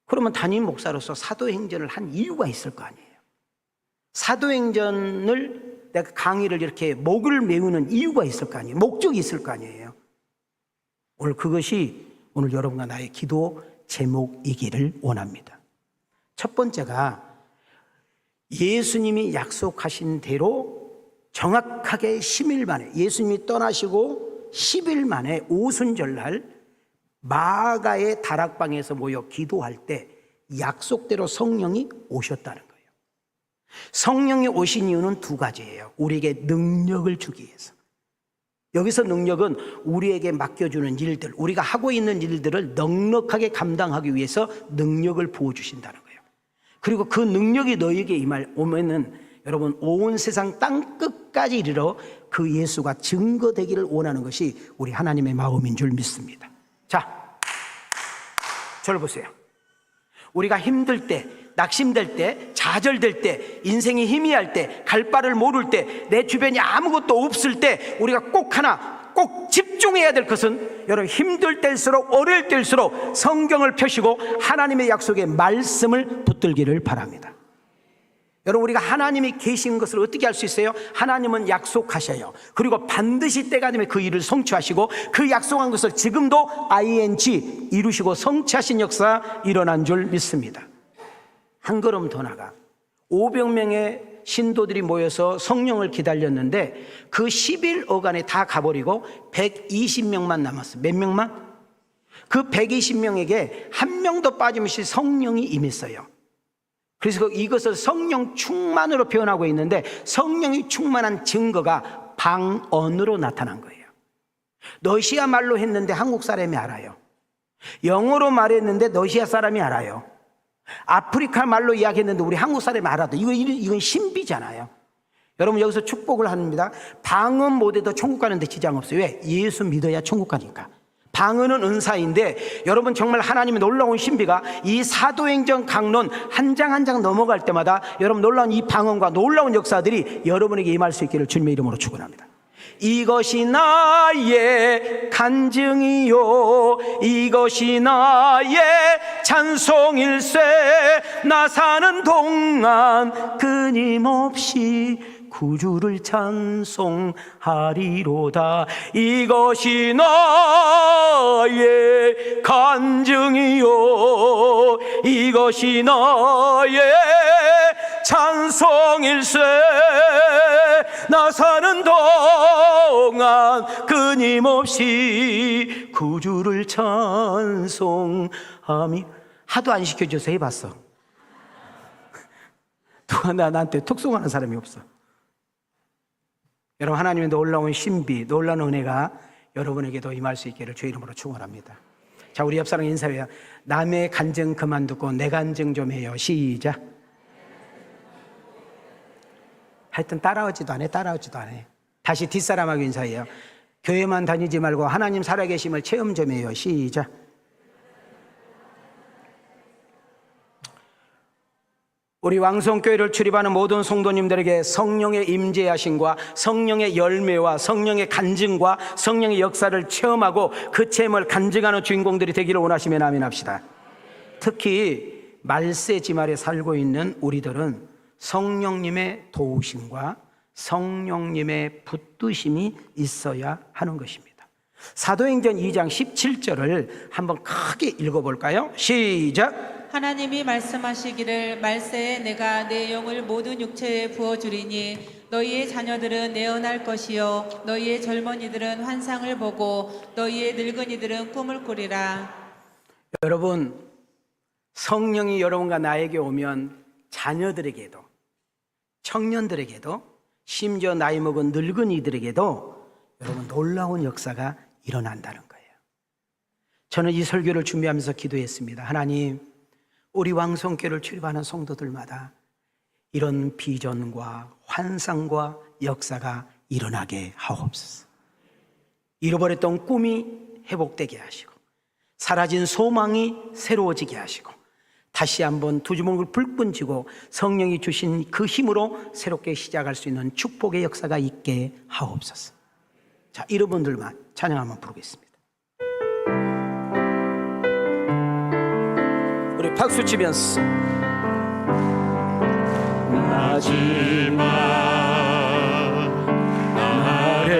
그러면 담임 목사로서 사도행전을 한 이유가 있을 거 아니에요. 사도행전을 내가 강의를 이렇게 목을 메우는 이유가 있을 거 아니에요. 목적이 있을 거 아니에요. 오늘 그것이 오늘 여러분과 나의 기도 제목이기를 원합니다. 첫 번째가 예수님이 약속하신 대로 정확하게 10일 만에, 예수님이 떠나시고 10일 만에 오순절날 마가의 다락방에서 모여 기도할 때 약속대로 성령이 오셨다는 거예요. 성령이 오신 이유는 두 가지예요. 우리에게 능력을 주기 위해서. 여기서 능력은 우리에게 맡겨주는 일들, 우리가 하고 있는 일들을 넉넉하게 감당하기 위해서 능력을 부어주신다는 거예요. 그리고 그 능력이 너에게 오면은 여러분 온 세상 땅 끝까지 이르러 그 예수가 증거되기를 원하는 것이 우리 하나님의 마음인 줄 믿습니다. 자, 저를 보세요. 우리가 힘들 때, 낙심될 때, 좌절될 때, 인생이 희미할 때, 갈 바를 모를 때, 내 주변이 아무것도 없을 때 우리가 꼭 집중해야 될 것은, 여러분 힘들 때일수록 어려울 때일수록 성경을 펴시고 하나님의 약속의 말씀을 붙들기를 바랍니다. 여러분 우리가 하나님이 계신 것을 어떻게 알 수 있어요? 하나님은 약속하셔요. 그리고 반드시 때가 되면 그 일을 성취하시고 그 약속한 것을 지금도 ing 이루시고 성취하신 역사 일어난 줄 믿습니다. 한 걸음 더 나가 500명의 신도들이 모여서 성령을 기다렸는데 그 10일어간에 다 가버리고 120명만 남았어요. 몇 명만? 그 120명에게 한 명도 빠짐없이 성령이 임했어요. 그래서 이것을 성령 충만으로 표현하고 있는데 성령이 충만한 증거가 방언으로 나타난 거예요. 러시아 말로 했는데 한국 사람이 알아요. 영어로 말했는데 러시아 사람이 알아요. 아프리카 말로 이야기했는데 우리 한국 사람이 알아도 이건 신비잖아요. 여러분 여기서 축복을 합니다. 방언 못해도 천국 가는데 지장 없어요. 왜? 예수 믿어야 천국 가니까. 방언은 은사인데 여러분 정말 하나님의 놀라운 신비가 이 사도행전 강론 한 장 한 장 넘어갈 때마다 여러분 놀라운 이 방언과 놀라운 역사들이 여러분에게 임할 수 있기를 주님의 이름으로 축원합니다. 이것이 나의 간증이요 이것이 나의 찬송일세 나 사는 동안 끊임없이 구주를 찬송하리로다 이것이 나의 간증이요 이것이 나의 찬송일세 나 사는 동안 끊임없이 구주를 찬송하며 하도 안 시켜줘서 해봤어. 누가 나한테 톡송하는 사람이 없어. 여러분 하나님의 놀라운 신비 놀라운 은혜가 여러분에게도 임할 수 있기를 주 이름으로 축원합니다. 자 우리 옆사람 인사해요. 남의 간증 그만 듣고 내 간증 좀 해요. 시작. 하여튼 따라오지도 않아. 다시 뒷사람하고 인사해요. 교회만 다니지 말고 하나님 살아계심을 체험 좀 해요. 시작. 우리 왕성교회를 출입하는 모든 성도님들에게 성령의 임재하심과 성령의 열매와 성령의 간증과 성령의 역사를 체험하고 그 체험을 간증하는 주인공들이 되기를 원하시면 아멘합시다. 특히 말세지말에 살고 있는 우리들은 성령님의 도우심과 성령님의 붙드심이 있어야 하는 것입니다. 사도행전 2장 17절을 한번 크게 읽어볼까요? 시작. 하나님이 말씀하시기를 말세에 내가 내 영을 모든 육체에 부어주리니 너희의 자녀들은 내어날 것이요 너희의 젊은이들은 환상을 보고 너희의 늙은이들은 꿈을 꾸리라. 여러분 성령이 여러분과 나에게 오면 자녀들에게도 청년들에게도 심지어 나이 먹은 늙은이들에게도 여러분 놀라운 역사가 일어난다는 거예요. 저는 이 설교를 준비하면서 기도했습니다. 하나님 우리 왕성교회를 출입하는 성도들마다 이런 비전과 환상과 역사가 일어나게 하옵소서. 잃어버렸던 꿈이 회복되게 하시고 사라진 소망이 새로워지게 하시고 다시 한번 두 주먹을 불끈 쥐고 성령이 주신 그 힘으로 새롭게 시작할 수 있는 축복의 역사가 있게 하옵소서. 자, 여러분들만 찬양 한번 부르겠습니다. 우리 박수 치면서 마지막 날에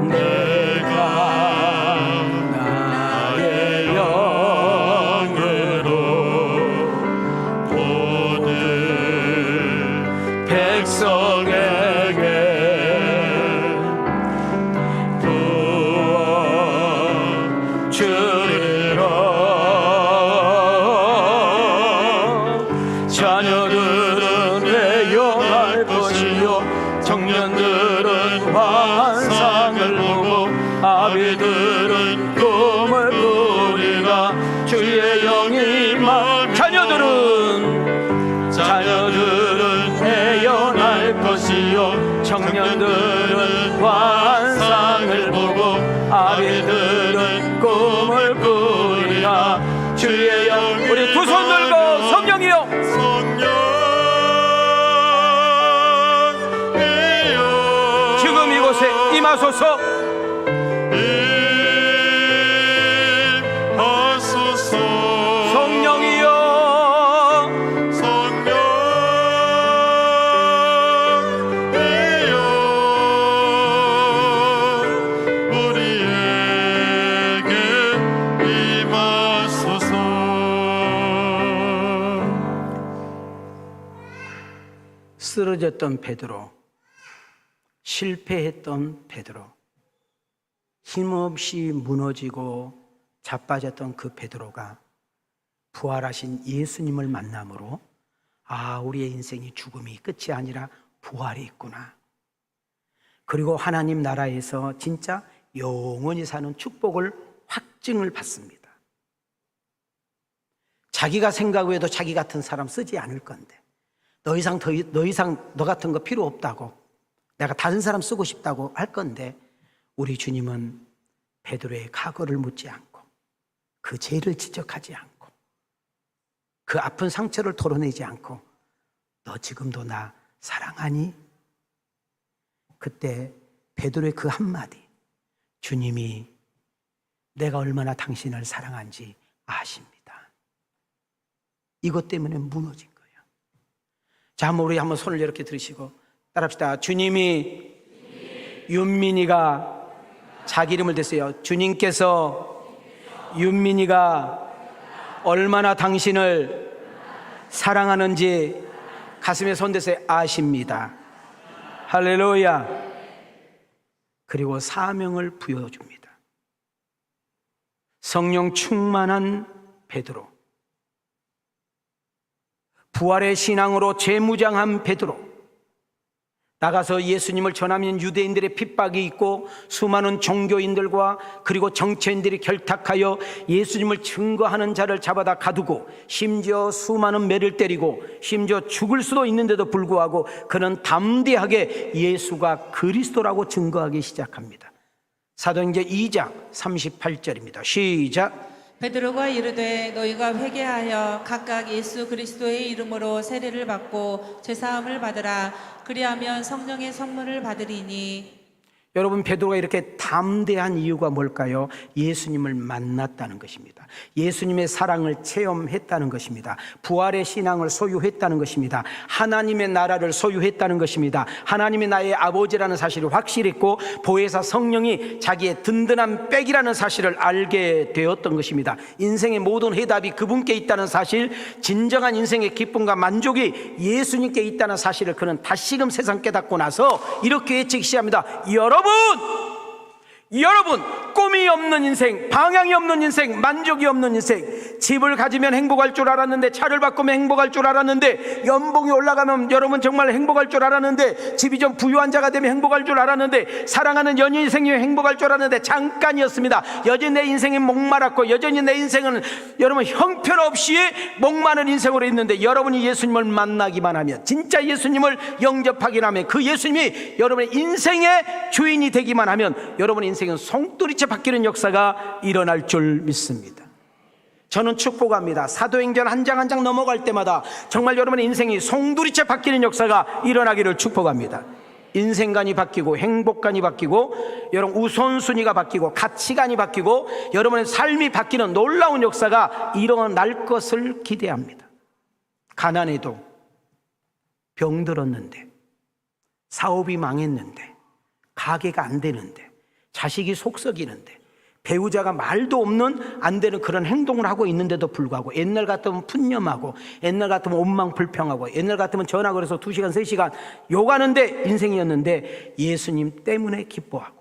내가 나의 영으로 모든 백성에게 부어 주리라. 자녀들은 애용할 것이요 청년들은 환상을 보고 아비들은 꿈을 꾸리라. 주의 영이 임한 자녀들은 애용할 것이요 청년들은 환상을 보고 아비들은 꿈을 꾸리라. 주의 영 우리 두 손 들고 성령이여 지금 이곳에 임하소서. 성령이여 우리에게 임하소서. 쓰러졌던 베드로, 실패했던 베드로, 힘없이 무너지고 자빠졌던 그 베드로가 부활하신 예수님을 만남으로 우리의 인생이 죽음이 끝이 아니라 부활이 있구나. 그리고 하나님 나라에서 진짜 영원히 사는 축복을 확증을 받습니다. 자기가 생각해도 자기 같은 사람 쓰지 않을 건데 너 이상 너 같은 거 필요 없다고 내가 다른 사람 쓰고 싶다고 할 건데 우리 주님은 베드로의 과거를 묻지 않고 그 죄를 지적하지 않고 그 아픈 상처를 토로내지 않고 너 지금도 나 사랑하니? 그때 베드로의 그 한마디, 주님이 내가 얼마나 당신을 사랑한지 아십니다. 이것 때문에 무너진 거예요. 자, 우리 한번 손을 이렇게 들으시고 따라합시다. 주님이 윤민이가 자기 이름을 대세요. 주님께서 윤민이가 얼마나 당신을 사랑하는지 가슴에 손 대세요. 아십니다. 할렐루야. 그리고 사명을 부여줍니다. 성령 충만한 베드로, 부활의 신앙으로 재무장한 베드로, 나가서 예수님을 전하면 유대인들의 핍박이 있고 수많은 종교인들과 그리고 정치인들이 결탁하여 예수님을 증거하는 자를 잡아다 가두고 심지어 수많은 매를 때리고 심지어 죽을 수도 있는데도 불구하고 그는 담대하게 예수가 그리스도라고 증거하기 시작합니다. 사도행전 2장 38절입니다. 시작. 베드로가 이르되 너희가 회개하여 각각 예수 그리스도의 이름으로 세례를 받고 죄사함을 받으라. 그리하면 성령의 선물을 받으리니. 여러분, 베드로가 이렇게 담대한 이유가 뭘까요? 예수님을 만났다는 것입니다. 예수님의 사랑을 체험했다는 것입니다. 부활의 신앙을 소유했다는 것입니다. 하나님의 나라를 소유했다는 것입니다. 하나님이 나의 아버지라는 사실을 확실했고 보혜사 성령이 자기의 든든한 백이라는 사실을 알게 되었던 것입니다. 인생의 모든 해답이 그분께 있다는 사실, 진정한 인생의 기쁨과 만족이 예수님께 있다는 사실을 그는 다시금 세상 깨닫고 나서 이렇게 외치기 시작합니다. 여러분, 꿈이 없는 인생, 방향이 없는 인생, 만족이 없는 인생, 집을 가지면 행복할 줄 알았는데, 차를 바꾸면 행복할 줄 알았는데, 연봉이 올라가면 여러분 정말 행복할 줄 알았는데, 집이 좀 부유한 자가 되면 행복할 줄 알았는데, 사랑하는 연인이 생기면 행복할 줄 알았는데 잠깐이었습니다. 여전히 내 인생이 목마랐고 여전히 내 인생은 여러분 형편없이 목마른 인생으로 있는데, 여러분이 예수님을 만나기만 하면, 진짜 예수님을 영접하기만 하면, 그 예수님이 여러분의 인생의 주인이 되기만 하면 여러분의 인생은 송두리째 바뀌는 역사가 일어날 줄 믿습니다. 저는 축복합니다. 사도행전 한 장 한 장 넘어갈 때마다 정말 여러분의 인생이 송두리째 바뀌는 역사가 일어나기를 축복합니다. 인생관이 바뀌고 행복관이 바뀌고 여러분 우선순위가 바뀌고 가치관이 바뀌고 여러분의 삶이 바뀌는 놀라운 역사가 일어날 것을 기대합니다. 가난해도, 병들었는데, 사업이 망했는데, 가게가 안 되는데, 자식이 속썩이는데, 배우자가 말도 없는 안 되는 그런 행동을 하고 있는데도 불구하고, 옛날 같으면 푼념하고, 옛날 같으면 원망불평하고, 옛날 같으면 전화 걸어서 2시간 3시간 욕하는데 인생이었는데, 예수님 때문에 기뻐하고,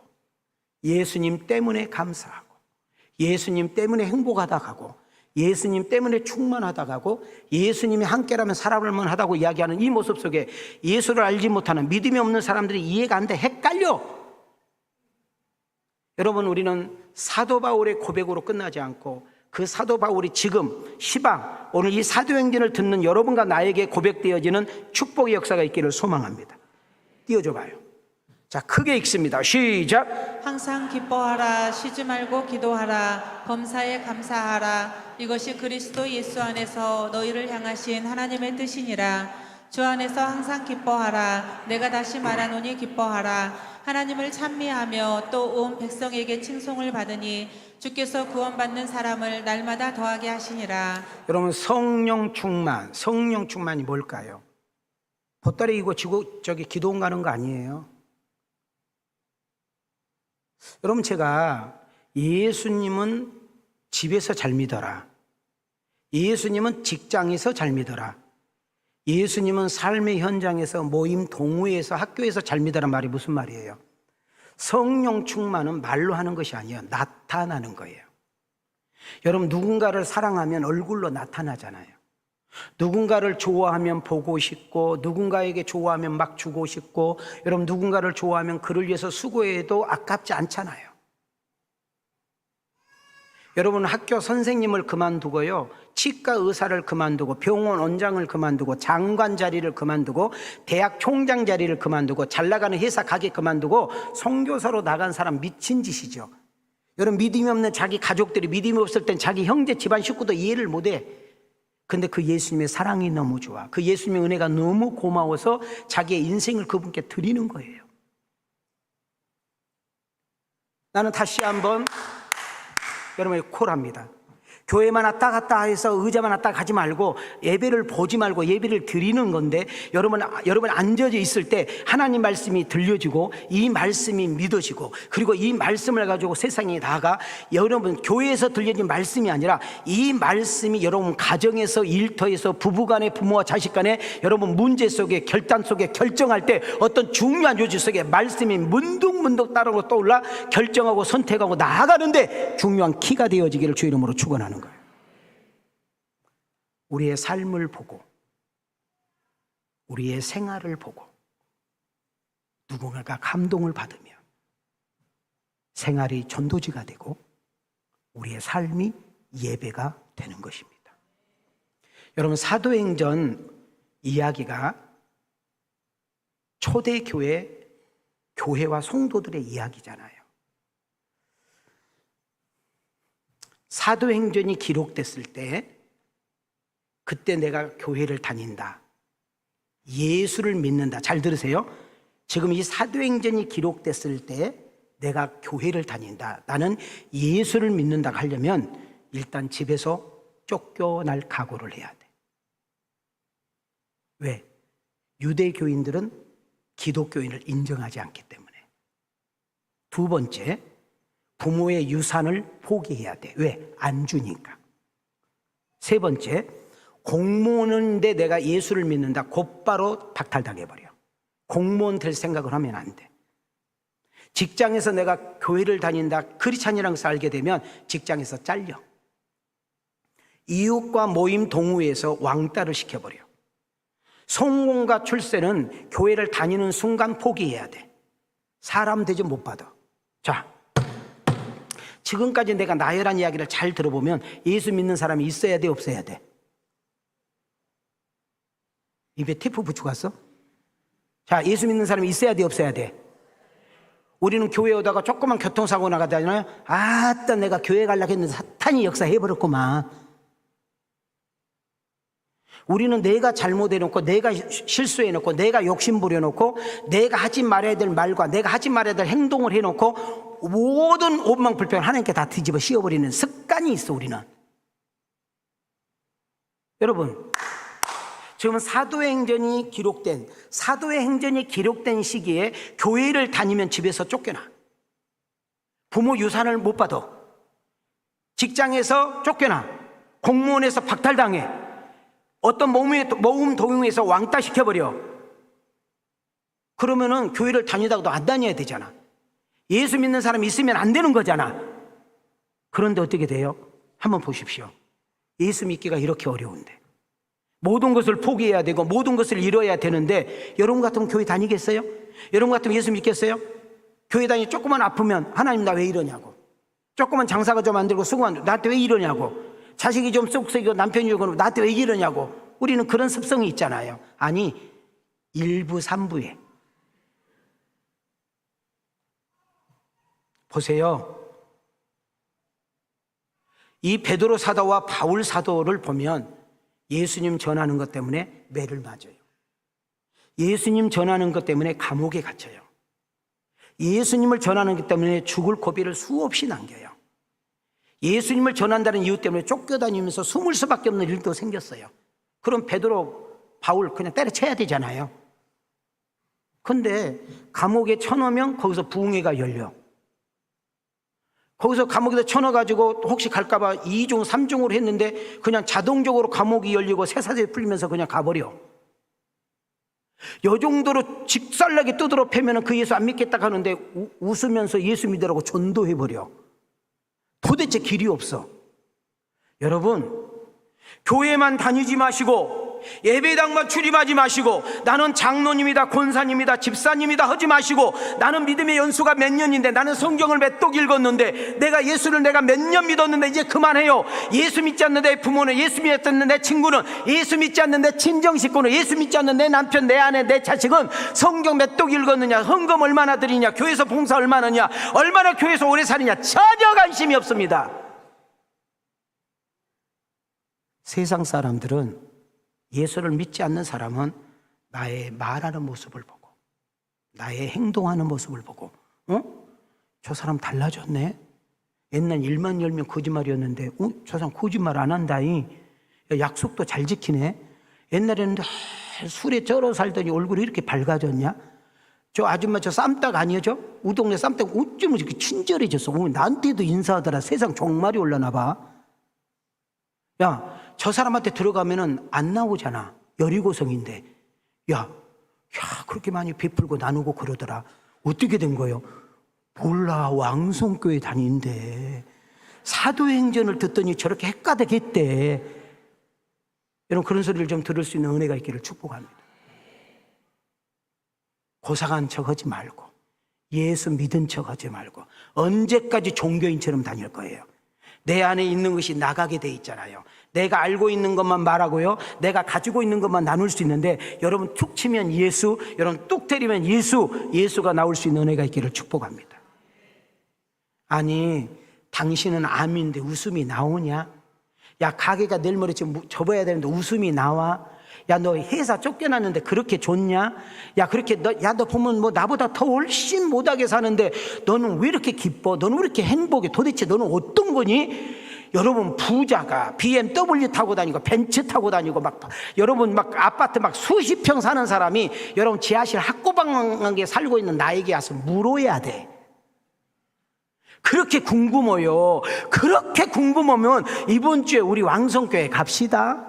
예수님 때문에 감사하고, 예수님 때문에 행복하다 가고, 예수님 때문에 충만하다 가고, 예수님이 함께라면 살아볼 만하다고 이야기하는 이 모습 속에 예수를 알지 못하는 믿음이 없는 사람들이 이해가 안 돼, 헷갈려. 여러분, 우리는 사도 바울의 고백으로 끝나지 않고 그 사도 바울이 지금 시방 오늘 이 사도행전을 듣는 여러분과 나에게 고백되어지는 축복의 역사가 있기를 소망합니다. 띄워줘 봐요. 자, 크게 읽습니다. 시작. 항상 기뻐하라. 쉬지 말고 기도하라. 범사에 감사하라. 이것이 그리스도 예수 안에서 너희를 향하신 하나님의 뜻이니라. 주 안에서 항상 기뻐하라. 내가 다시 말하노니 기뻐하라. 하나님을 찬미하며 또 온 백성에게 칭송을 받으니 주께서 구원받는 사람을 날마다 더하게 하시니라. 여러분, 성령 충만이 뭘까요? 보따리 이고 저기 기도원 가는 거 아니에요. 여러분, 제가 예수님은 집에서 잘 믿어라, 예수님은 직장에서 잘 믿어라, 예수님은 삶의 현장에서 모임 동호회에서 학교에서 잘 믿어라 말이 무슨 말이에요? 성령 충만은 말로 하는 것이 아니에요. 나타나는 거예요. 여러분, 누군가를 사랑하면 얼굴로 나타나잖아요. 누군가를 좋아하면 보고 싶고, 누군가에게 좋아하면 막 주고 싶고, 여러분 누군가를 좋아하면 그를 위해서 수고해도 아깝지 않잖아요. 여러분, 학교 선생님을 그만두고요, 치과 의사를 그만두고, 병원 원장을 그만두고, 장관 자리를 그만두고, 대학 총장 자리를 그만두고, 잘 나가는 회사 가게 그만두고 선교사로 나간 사람 미친 짓이죠. 여러분, 믿음이 없는 자기 가족들이 믿음이 없을 땐 자기 형제 집안 식구도 이해를 못해. 근데 그 예수님의 사랑이 너무 좋아, 그 예수님의 은혜가 너무 고마워서 자기의 인생을 그분께 드리는 거예요. 나는 다시 한번 여러분에게 콜합니다. 교회만 왔다 갔다 해서 의자만 왔다 가지 말고 예배를 보지 말고 예배를 드리는 건데, 여러분 앉아져 있을 때 하나님 말씀이 들려지고 이 말씀이 믿어지고, 그리고 이 말씀을 가지고 세상에 나가, 여러분 교회에서 들려진 말씀이 아니라 이 말씀이 여러분 가정에서, 일터에서, 부부간에, 부모와 자식간에, 여러분 문제 속에, 결단 속에 결정할 때 어떤 중요한 요지 속에 말씀이 문득문득 따라오고 떠올라 결정하고 선택하고 나아가는데 중요한 키가 되어지기를 주 이름으로 축원하는 거예요. 우리의 삶을 보고, 우리의 생활을 보고 누군가가 감동을 받으며 생활이 전도지가 되고 우리의 삶이 예배가 되는 것입니다. 여러분, 사도행전 이야기가 초대교회, 교회와 성도들의 이야기잖아요. 사도행전이 기록됐을 때, 그때 내가 교회를 다닌다, 예수를 믿는다. 잘 들으세요. 지금 이 사도행전이 기록됐을 때 내가 교회를 다닌다, 나는 예수를 믿는다 하려면 일단 집에서 쫓겨날 각오를 해야 돼. 왜? 유대교인들은 기독교인을 인정하지 않기 때문에. 두 번째, 부모의 유산을 포기해야 돼. 왜? 안 주니까. 세 번째, 공무원인데 내가 예수를 믿는다, 곧바로 박탈당해버려. 공무원 될 생각을 하면 안 돼. 직장에서 내가 교회를 다닌다, 크리스찬이라는 것을 알게 되면 직장에서 잘려. 이웃과 모임 동호회에서 왕따를 시켜버려. 성공과 출세는 교회를 다니는 순간 포기해야 돼. 사람 대접 못 받아. 자, 지금까지 내가 나열한 이야기를 잘 들어보면 예수 믿는 사람이 있어야 돼, 없어야 돼? 입에 테이프 붙이고 갔어? 자, 예수 믿는 사람이 있어야 돼, 없어야 돼? 우리는 교회 오다가 조그만 교통사고 나가잖아요. 아따, 내가 교회 가려고 했는데 사탄이 역사해버렸구만. 우리는 내가 잘못해놓고, 내가 실수해놓고, 내가 욕심 부려놓고, 내가 하지 말아야 될 말과 내가 하지 말아야 될 행동을 해놓고 모든 오만 불평을 하나님께 다 뒤집어 씌워버리는 습관이 있어, 우리는. 여러분, 지금 사도행전이 기록된 시기에 교회를 다니면 집에서 쫓겨나. 부모 유산을 못 받아. 직장에서 쫓겨나. 공무원에서 박탈당해. 어떤 모임 동호회에서 왕따 시켜버려. 그러면은 교회를 다니다가도 안 다녀야 되잖아. 예수 믿는 사람이 있으면 안 되는 거잖아. 그런데 어떻게 돼요? 한번 보십시오. 예수 믿기가 이렇게 어려운데, 모든 것을 포기해야 되고 모든 것을 잃어야 되는데, 여러분 같으면 교회 다니겠어요? 여러분 같으면 예수 믿겠어요? 교회 다니 조금만 아프면 하나님 나 왜 이러냐고, 조금만 장사가 좀 안 되고 수고한 나한테 왜 이러냐고, 자식이 좀 쏙쏙이고 남편이 오고 나한테 왜 이러냐고. 우리는 그런 습성이 있잖아요. 아니, 일부 3부에 보세요. 이 베드로 사도와 바울 사도를 보면 예수님 전하는 것 때문에 매를 맞아요. 예수님 전하는 것 때문에 감옥에 갇혀요. 예수님을 전하는 것 때문에 죽을 고비를 수없이 남겨요. 예수님을 전한다는 이유 때문에 쫓겨다니면서 숨을 수밖에 없는 일도 생겼어요. 그럼 베드로, 바울 그냥 때려쳐야 되잖아요. 근데 감옥에 쳐넣으면 거기서 부흥회가 열려. 거기서 감옥에서 쳐넣어가지고 혹시 갈까봐 2중, 3중으로 했는데 그냥 자동적으로 감옥이 열리고 쇠사슬이 풀리면서 그냥 가버려. 요 정도로 직살나게 두드러 패면 그 예수 안 믿겠다 하는데 웃으면서 예수 믿으라고 전도해버려. 도대체 길이 없어. 여러분, 교회만 다니지 마시고 예배당만 출입하지 마시고 나는 장로님이다, 권사님이다, 집사님이다 하지 마시고, 나는 믿음의 연수가 몇 년인데, 나는 성경을 몇 독 읽었는데, 내가 예수를 내가 몇 년 믿었는데 이제 그만해요. 예수 믿지 않는 내 부모는, 예수 믿지 않는 내 친구는, 예수 믿지 않는 내 친정 식구는, 예수 믿지 않는 내 남편, 내 아내, 내 자식은 성경 몇 독 읽었느냐, 헌금 얼마나 드리냐, 교회에서 봉사 얼마나 하냐, 얼마나 교회에서 오래 사느냐, 전혀 관심이 없습니다. 세상 사람들은, 예수를 믿지 않는 사람은 나의 말하는 모습을 보고, 나의 행동하는 모습을 보고, 저 사람 달라졌네. 옛날 일만 열면 거짓말이었는데 저 사람 거짓말 안 한다이. 약속도 잘 지키네. 옛날에는 술에 쩔어 살더니 얼굴이 이렇게 밝아졌냐? 저 아줌마 저 쌈딱 아니에요? 저 우동네 쌈딱 어쩌면 이렇게 친절해졌어. 나한테도 인사하더라. 세상 종말이 올라나 봐. 야, 저 사람한테 들어가면은 안 나오잖아. 여리고성인데. 야, 그렇게 많이 베풀고 나누고 그러더라. 어떻게 된 거예요? 몰라, 왕성교회 다니는데 사도행전을 듣더니 저렇게 헷가득했대. 여러분, 그런 소리를 좀 들을 수 있는 은혜가 있기를 축복합니다. 고상한 척 하지 말고, 예수 믿은 척 하지 말고, 언제까지 종교인처럼 다닐 거예요? 내 안에 있는 것이 나가게 돼 있잖아요. 내가 알고 있는 것만 말하고요, 내가 가지고 있는 것만 나눌 수 있는데, 여러분 툭 치면 예수, 여러분 뚝 때리면 예수가 나올 수 있는 은혜가 있기를 축복합니다. 아니, 당신은 암인데 웃음이 나오냐? 야, 가게가 내일 모레 지금 접어야 되는데 웃음이 나와? 야, 너 회사 쫓겨났는데 그렇게 좋냐? 야, 그렇게 너 보면 뭐 나보다 더 훨씬 못하게 사는데 너는 왜 이렇게 기뻐? 너는 왜 이렇게 행복해? 도대체 너는 어떤 거니? 여러분, 부자가 BMW 타고 다니고 벤츠 타고 다니고 여러분 아파트 수십 평 사는 사람이 여러분 지하실 학고방하게 살고 있는 나에게 와서 물어야 돼. 그렇게 궁금해요. 그렇게 궁금하면 이번 주에 우리 왕성교회 갑시다.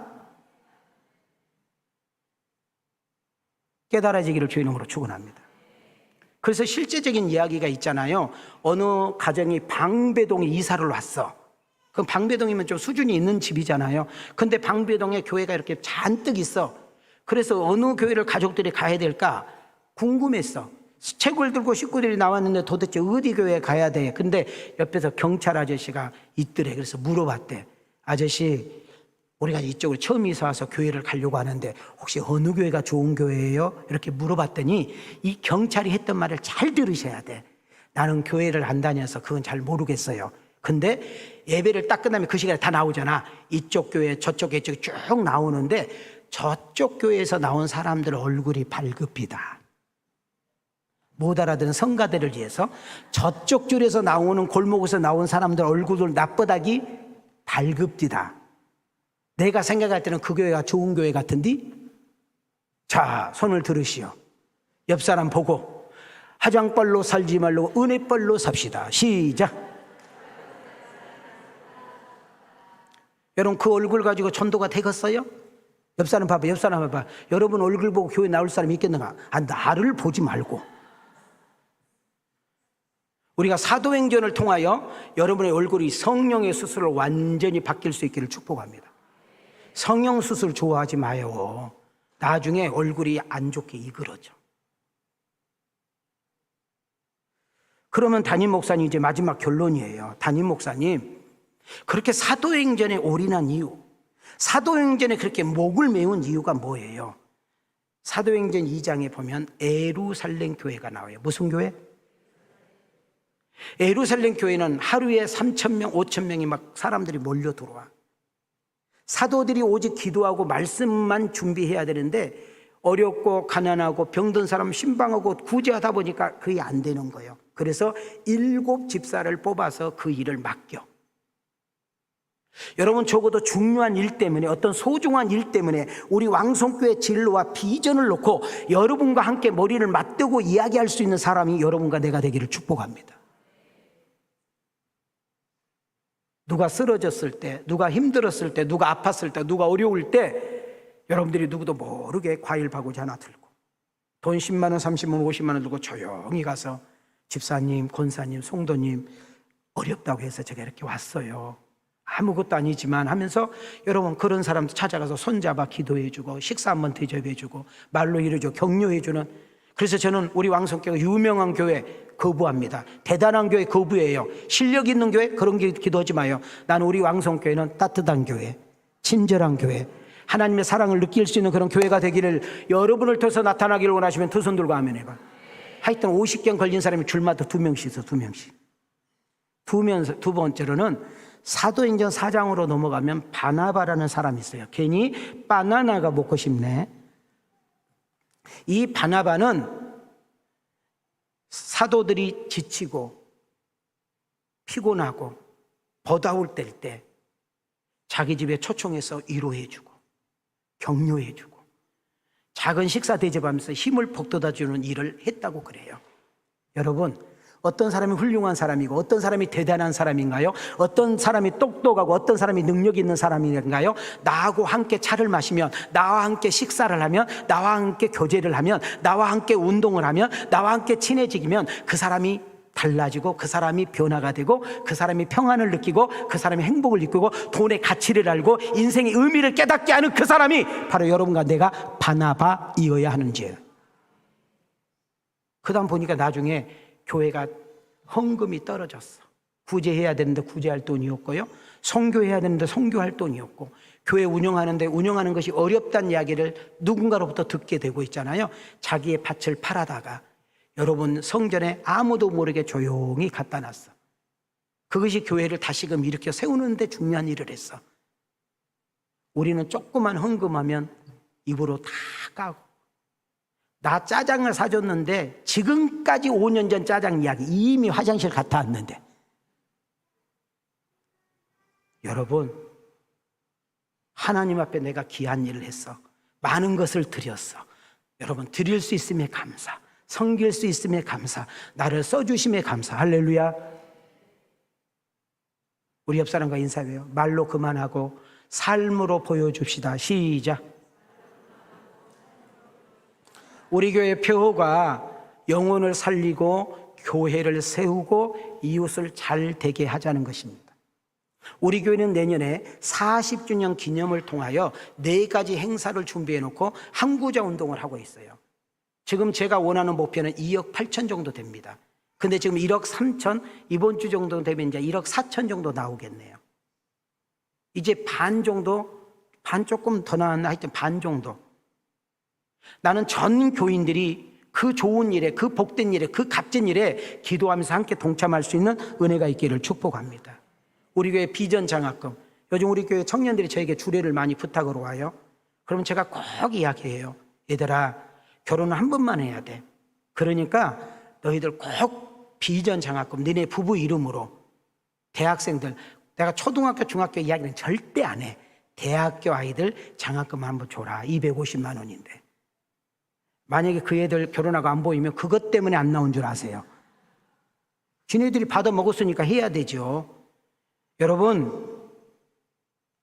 깨달아지기를 주의 이름으로 축원합니다. 그래서 실제적인 이야기가 있잖아요. 어느 가정이 방배동에 이사를 왔어. 그럼 방배동이면 좀 수준이 있는 집이잖아요. 근데 방배동에 교회가 이렇게 잔뜩 있어. 그래서 어느 교회를 가족들이 가야 될까 궁금했어. 책을 들고 식구들이 나왔는데 도대체 어디 교회에 가야 돼? 근데 옆에서 경찰 아저씨가 있더래. 그래서 물어봤대. 아저씨, 우리가 이쪽으로 처음 이사 와서 교회를 가려고 하는데 혹시 어느 교회가 좋은 교회예요? 이렇게 물어봤더니 이 경찰이 했던 말을 잘 들으셔야 돼. 나는 교회를 안 다녀서 그건 잘 모르겠어요. 근데 예배를 딱 끝나면 그 시간에 다 나오잖아. 이쪽 교회, 저쪽 교회 쭉 나오는데 저쪽 교회에서 나온 사람들 얼굴이 발급이다. 못 알아듣는 성가대를 위해서 저쪽 줄에서 나오는 골목에서 나온 사람들 얼굴을 나쁘다기 발급디다. 내가 생각할 때는 그 교회가 좋은 교회 같은데? 자, 손을 들으시오. 옆 사람 보고 화장벌로 살지 말고 은혜벌로 삽시다. 시작. 여러분, 그 얼굴 가지고 전도가 되겠어요? 옆 사람 봐봐. 옆 사람 봐봐. 여러분 얼굴 보고 교회 나올 사람이 있겠는가? 나를 보지 말고. 우리가 사도행전을 통하여 여러분의 얼굴이 성령의 수술로 완전히 바뀔 수 있기를 축복합니다. 성령 수술 좋아하지 마요. 나중에 얼굴이 안 좋게 이그러져. 그러면 담임 목사님, 이제 마지막 결론이에요. 담임 목사님, 그렇게 사도행전에 올인한 이유, 사도행전에 그렇게 목을 메운 이유가 뭐예요? 사도행전 2장에 보면 예루살렘 교회가 나와요. 무슨 교회? 예루살렘 교회는 하루에 3,000명, 5,000명이 사람들이 몰려 들어와. 사도들이 오직 기도하고 말씀만 준비해야 되는데 어렵고 가난하고 병든 사람 신방하고 구제하다 보니까 그게 안 되는 거예요. 그래서 7 집사를 뽑아서 그 일을 맡겨. 여러분, 적어도 중요한 일 때문에, 어떤 소중한 일 때문에 우리 왕성교회 진로와 비전을 놓고 여러분과 함께 머리를 맞대고 이야기할 수 있는 사람이 여러분과 내가 되기를 축복합니다. 누가 쓰러졌을 때, 누가 힘들었을 때, 누가 아팠을 때, 누가 어려울 때 여러분들이 누구도 모르게 과일 바구니 하나 들고 돈 10만 원, 30만 원, 50만 원 들고 조용히 가서 집사님, 권사님, 성도님 어렵다고 해서 제가 이렇게 왔어요. 아무것도 아니지만 하면서 여러분 그런 사람도 찾아가서 손잡아 기도해주고 식사 한번 대접해주고 말로 이루어주고 격려해주는, 그래서 저는 우리 왕성교회가 유명한 교회 거부합니다. 대단한 교회 거부해요. 실력 있는 교회 그런 기도하지 마요. 나는 우리 왕성교회는 따뜻한 교회, 친절한 교회, 하나님의 사랑을 느낄 수 있는 그런 교회가 되기를 여러분을 통해서 나타나기를 원하시면 두 손 들고 아멘 해봐. 하여튼 50경 걸린 사람이 줄마다 2명씩 있어. 2명씩. 두 번째로는 사도행전 4장으로 넘어가면 바나바라는 사람이 있어요. 괜히 바나나가 먹고 싶네. 이 바나바는 사도들이 지치고 피곤하고 버다울 때일 때 자기 집에 초청해서 위로해주고 격려해주고 작은 식사 대접하면서 힘을 북돋아주는 일을 했다고 그래요. 여러분, 어떤 사람이 훌륭한 사람이고 어떤 사람이 대단한 사람인가요? 어떤 사람이 똑똑하고 어떤 사람이 능력 있는 사람인가요? 나하고 함께 차를 마시면, 나와 함께 식사를 하면, 나와 함께 교제를 하면, 나와 함께 운동을 하면, 나와 함께 친해지면 그 사람이 달라지고 그 사람이 변화가 되고 그 사람이 평안을 느끼고 그 사람이 행복을 느끼고 돈의 가치를 알고 인생의 의미를 깨닫게 하는 그 사람이 바로 여러분과 내가 바나바이어야 하는 죄예요. 그 다음 보니까 나중에 교회가 헌금이 떨어졌어. 구제해야 되는데 구제할 돈이 없고요, 선교해야 되는데 선교할 돈이 없고, 교회 운영하는데 운영하는 것이 어렵다는 이야기를 누군가로부터 듣게 되고 있잖아요. 자기의 밭을 팔아다가 여러분 성전에 아무도 모르게 조용히 갖다 놨어. 그것이 교회를 다시금 일으켜 세우는데 중요한 일을 했어. 우리는 조그만 헌금하면 입으로 다 까고, 나 짜장을 사줬는데 지금까지 5년 전 짜장 이야기 이미 화장실 갔다 왔는데. 여러분, 하나님 앞에 내가 귀한 일을 했어. 많은 것을 드렸어. 여러분, 드릴 수 있음에 감사, 섬길 수 있음에 감사, 나를 써주심에 감사. 할렐루야. 우리 옆 사람과 인사해요. 말로 그만하고 삶으로 보여줍시다. 시작. 우리 교회 표어가 영혼을 살리고 교회를 세우고 이웃을 잘 되게 하자는 것입니다. 우리 교회는 내년에 40주년 기념을 통하여 4가지 행사를 준비해 놓고 항구자 운동을 하고 있어요. 지금 제가 원하는 목표는 2억 8천 정도 됩니다. 근데 지금 1억 3천, 이번 주 정도 되면 이제 1억 4천 정도 나오겠네요. 이제 반 정도, 반 조금 더 나왔나, 하여튼 반 정도. 나는 전 교인들이 그 좋은 일에, 그 복된 일에, 그 값진 일에 기도하면서 함께 동참할 수 있는 은혜가 있기를 축복합니다. 우리 교회 비전 장학금, 요즘 우리 교회 청년들이 저에게 주례를 많이 부탁으로 와요. 그러면 제가 꼭 이야기해요. 얘들아, 결혼은 한 번만 해야 돼. 그러니까 너희들 꼭 비전 장학금, 너네 부부 이름으로 대학생들, 내가 초등학교, 중학교 이야기는 절대 안 해. 대학교 아이들 장학금 한번 줘라. 250만 원인데. 만약에 그 애들 결혼하고 안 보이면 그것 때문에 안 나온 줄 아세요? 지네들이 받아 먹었으니까 해야 되죠. 여러분,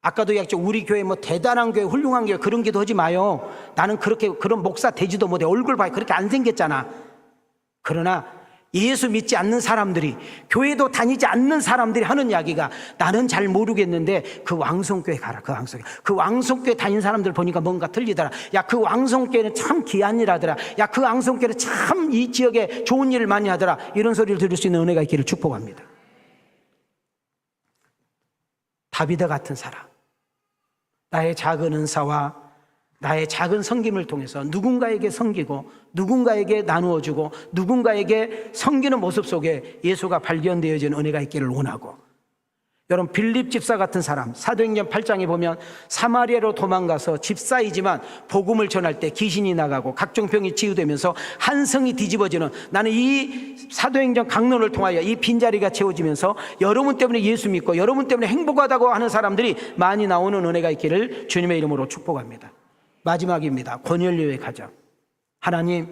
아까도 이야기했죠. 우리 교회 뭐 대단한 교회, 훌륭한 교회 그런 기도 하지 마요. 나는 그런 목사 되지도 못해. 얼굴 봐요. 그렇게 안 생겼잖아. 그러나 예수 믿지 않는 사람들이, 교회도 다니지 않는 사람들이 하는 이야기가, 나는 잘 모르겠는데 그 왕성교회 가라. 그 왕성교회, 그 왕성교회 다니는 사람들 보니까 뭔가 틀리더라. 야, 그 왕성교회는 참 귀한 일 하더라. 야, 그 왕성교회는 참 이 지역에 좋은 일을 많이 하더라. 이런 소리를 들을 수 있는 은혜가 있기를 축복합니다. 다비드 같은 사람, 나의 작은 은사와 나의 작은 섬김을 통해서 누군가에게 섬기고 누군가에게 나누어주고 누군가에게 섬기는 모습 속에 예수가 발견되어지는 은혜가 있기를 원하고, 여러분, 빌립 집사 같은 사람, 사도행전 8장에 보면 사마리아로 도망가서 집사이지만 복음을 전할 때 귀신이 나가고 각종 병이 치유되면서 한 성이 뒤집어지는, 나는 이 사도행전 강론을 통하여 이 빈자리가 채워지면서 여러분 때문에 예수 믿고 여러분 때문에 행복하다고 하는 사람들이 많이 나오는 은혜가 있기를 주님의 이름으로 축복합니다. 마지막입니다. 권연료의 가정. 하나님,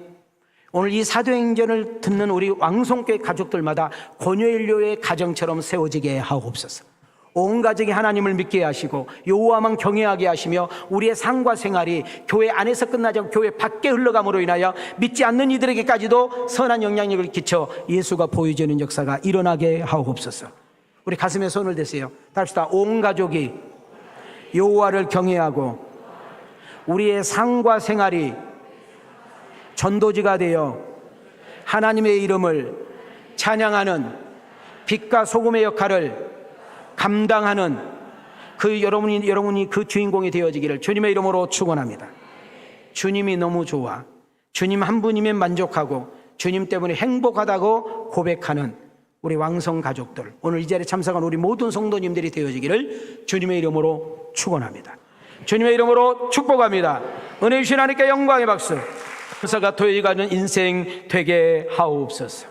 오늘 이 사도행전을 듣는 우리 왕성교회 가족들마다 권연료의 가정처럼 세워지게 하옵소서. 온 가족이 하나님을 믿게 하시고 여호와만 경외하게 하시며 우리의 삶과 생활이 교회 안에서 끝나지 않고 교회 밖에 흘러감으로 인하여 믿지 않는 이들에게까지도 선한 영향력을 끼쳐 예수가 보여주는 역사가 일어나게 하옵소서. 우리 가슴에 손을 대세요. 답시다. 온 가족이 여호와를 경외하고 우리의 삶과 생활이 전도지가 되어 하나님의 이름을 찬양하는 빛과 소금의 역할을 감당하는 그 여러분이 그 주인공이 되어지기를 주님의 이름으로 축원합니다. 주님이 너무 좋아, 주님 한 분이면 만족하고 주님 때문에 행복하다고 고백하는 우리 왕성 가족들, 오늘 이 자리에 참석한 우리 모든 성도님들이 되어지기를 주님의 이름으로 축원합니다. 주님의 이름으로 축복합니다. 은혜 주신 하나님께 영광의 박수. 감사가 도여가는 인생 되게 하옵소서.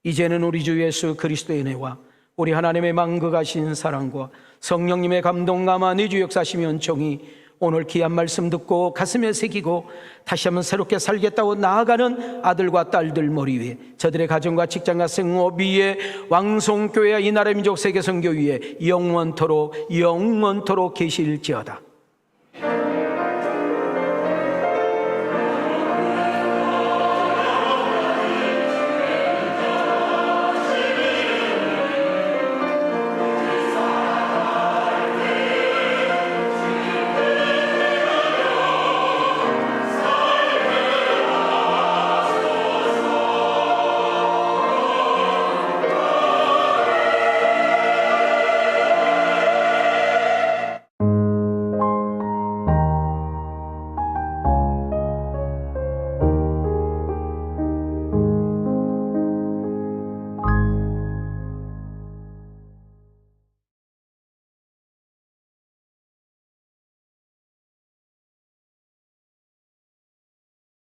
이제는 우리 주 예수 그리스도의 은혜와 우리 하나님의 만극하신 사랑과 성령님의 감동감화 내주 역사심의 은총이 오늘 귀한 말씀 듣고 가슴에 새기고 다시 한번 새롭게 살겠다고 나아가는 아들과 딸들 머리 위에, 저들의 가정과 직장과 생업 위에, 왕성교회와 이 나라 민족 세계 선교 위에 영원토록 계실지어다.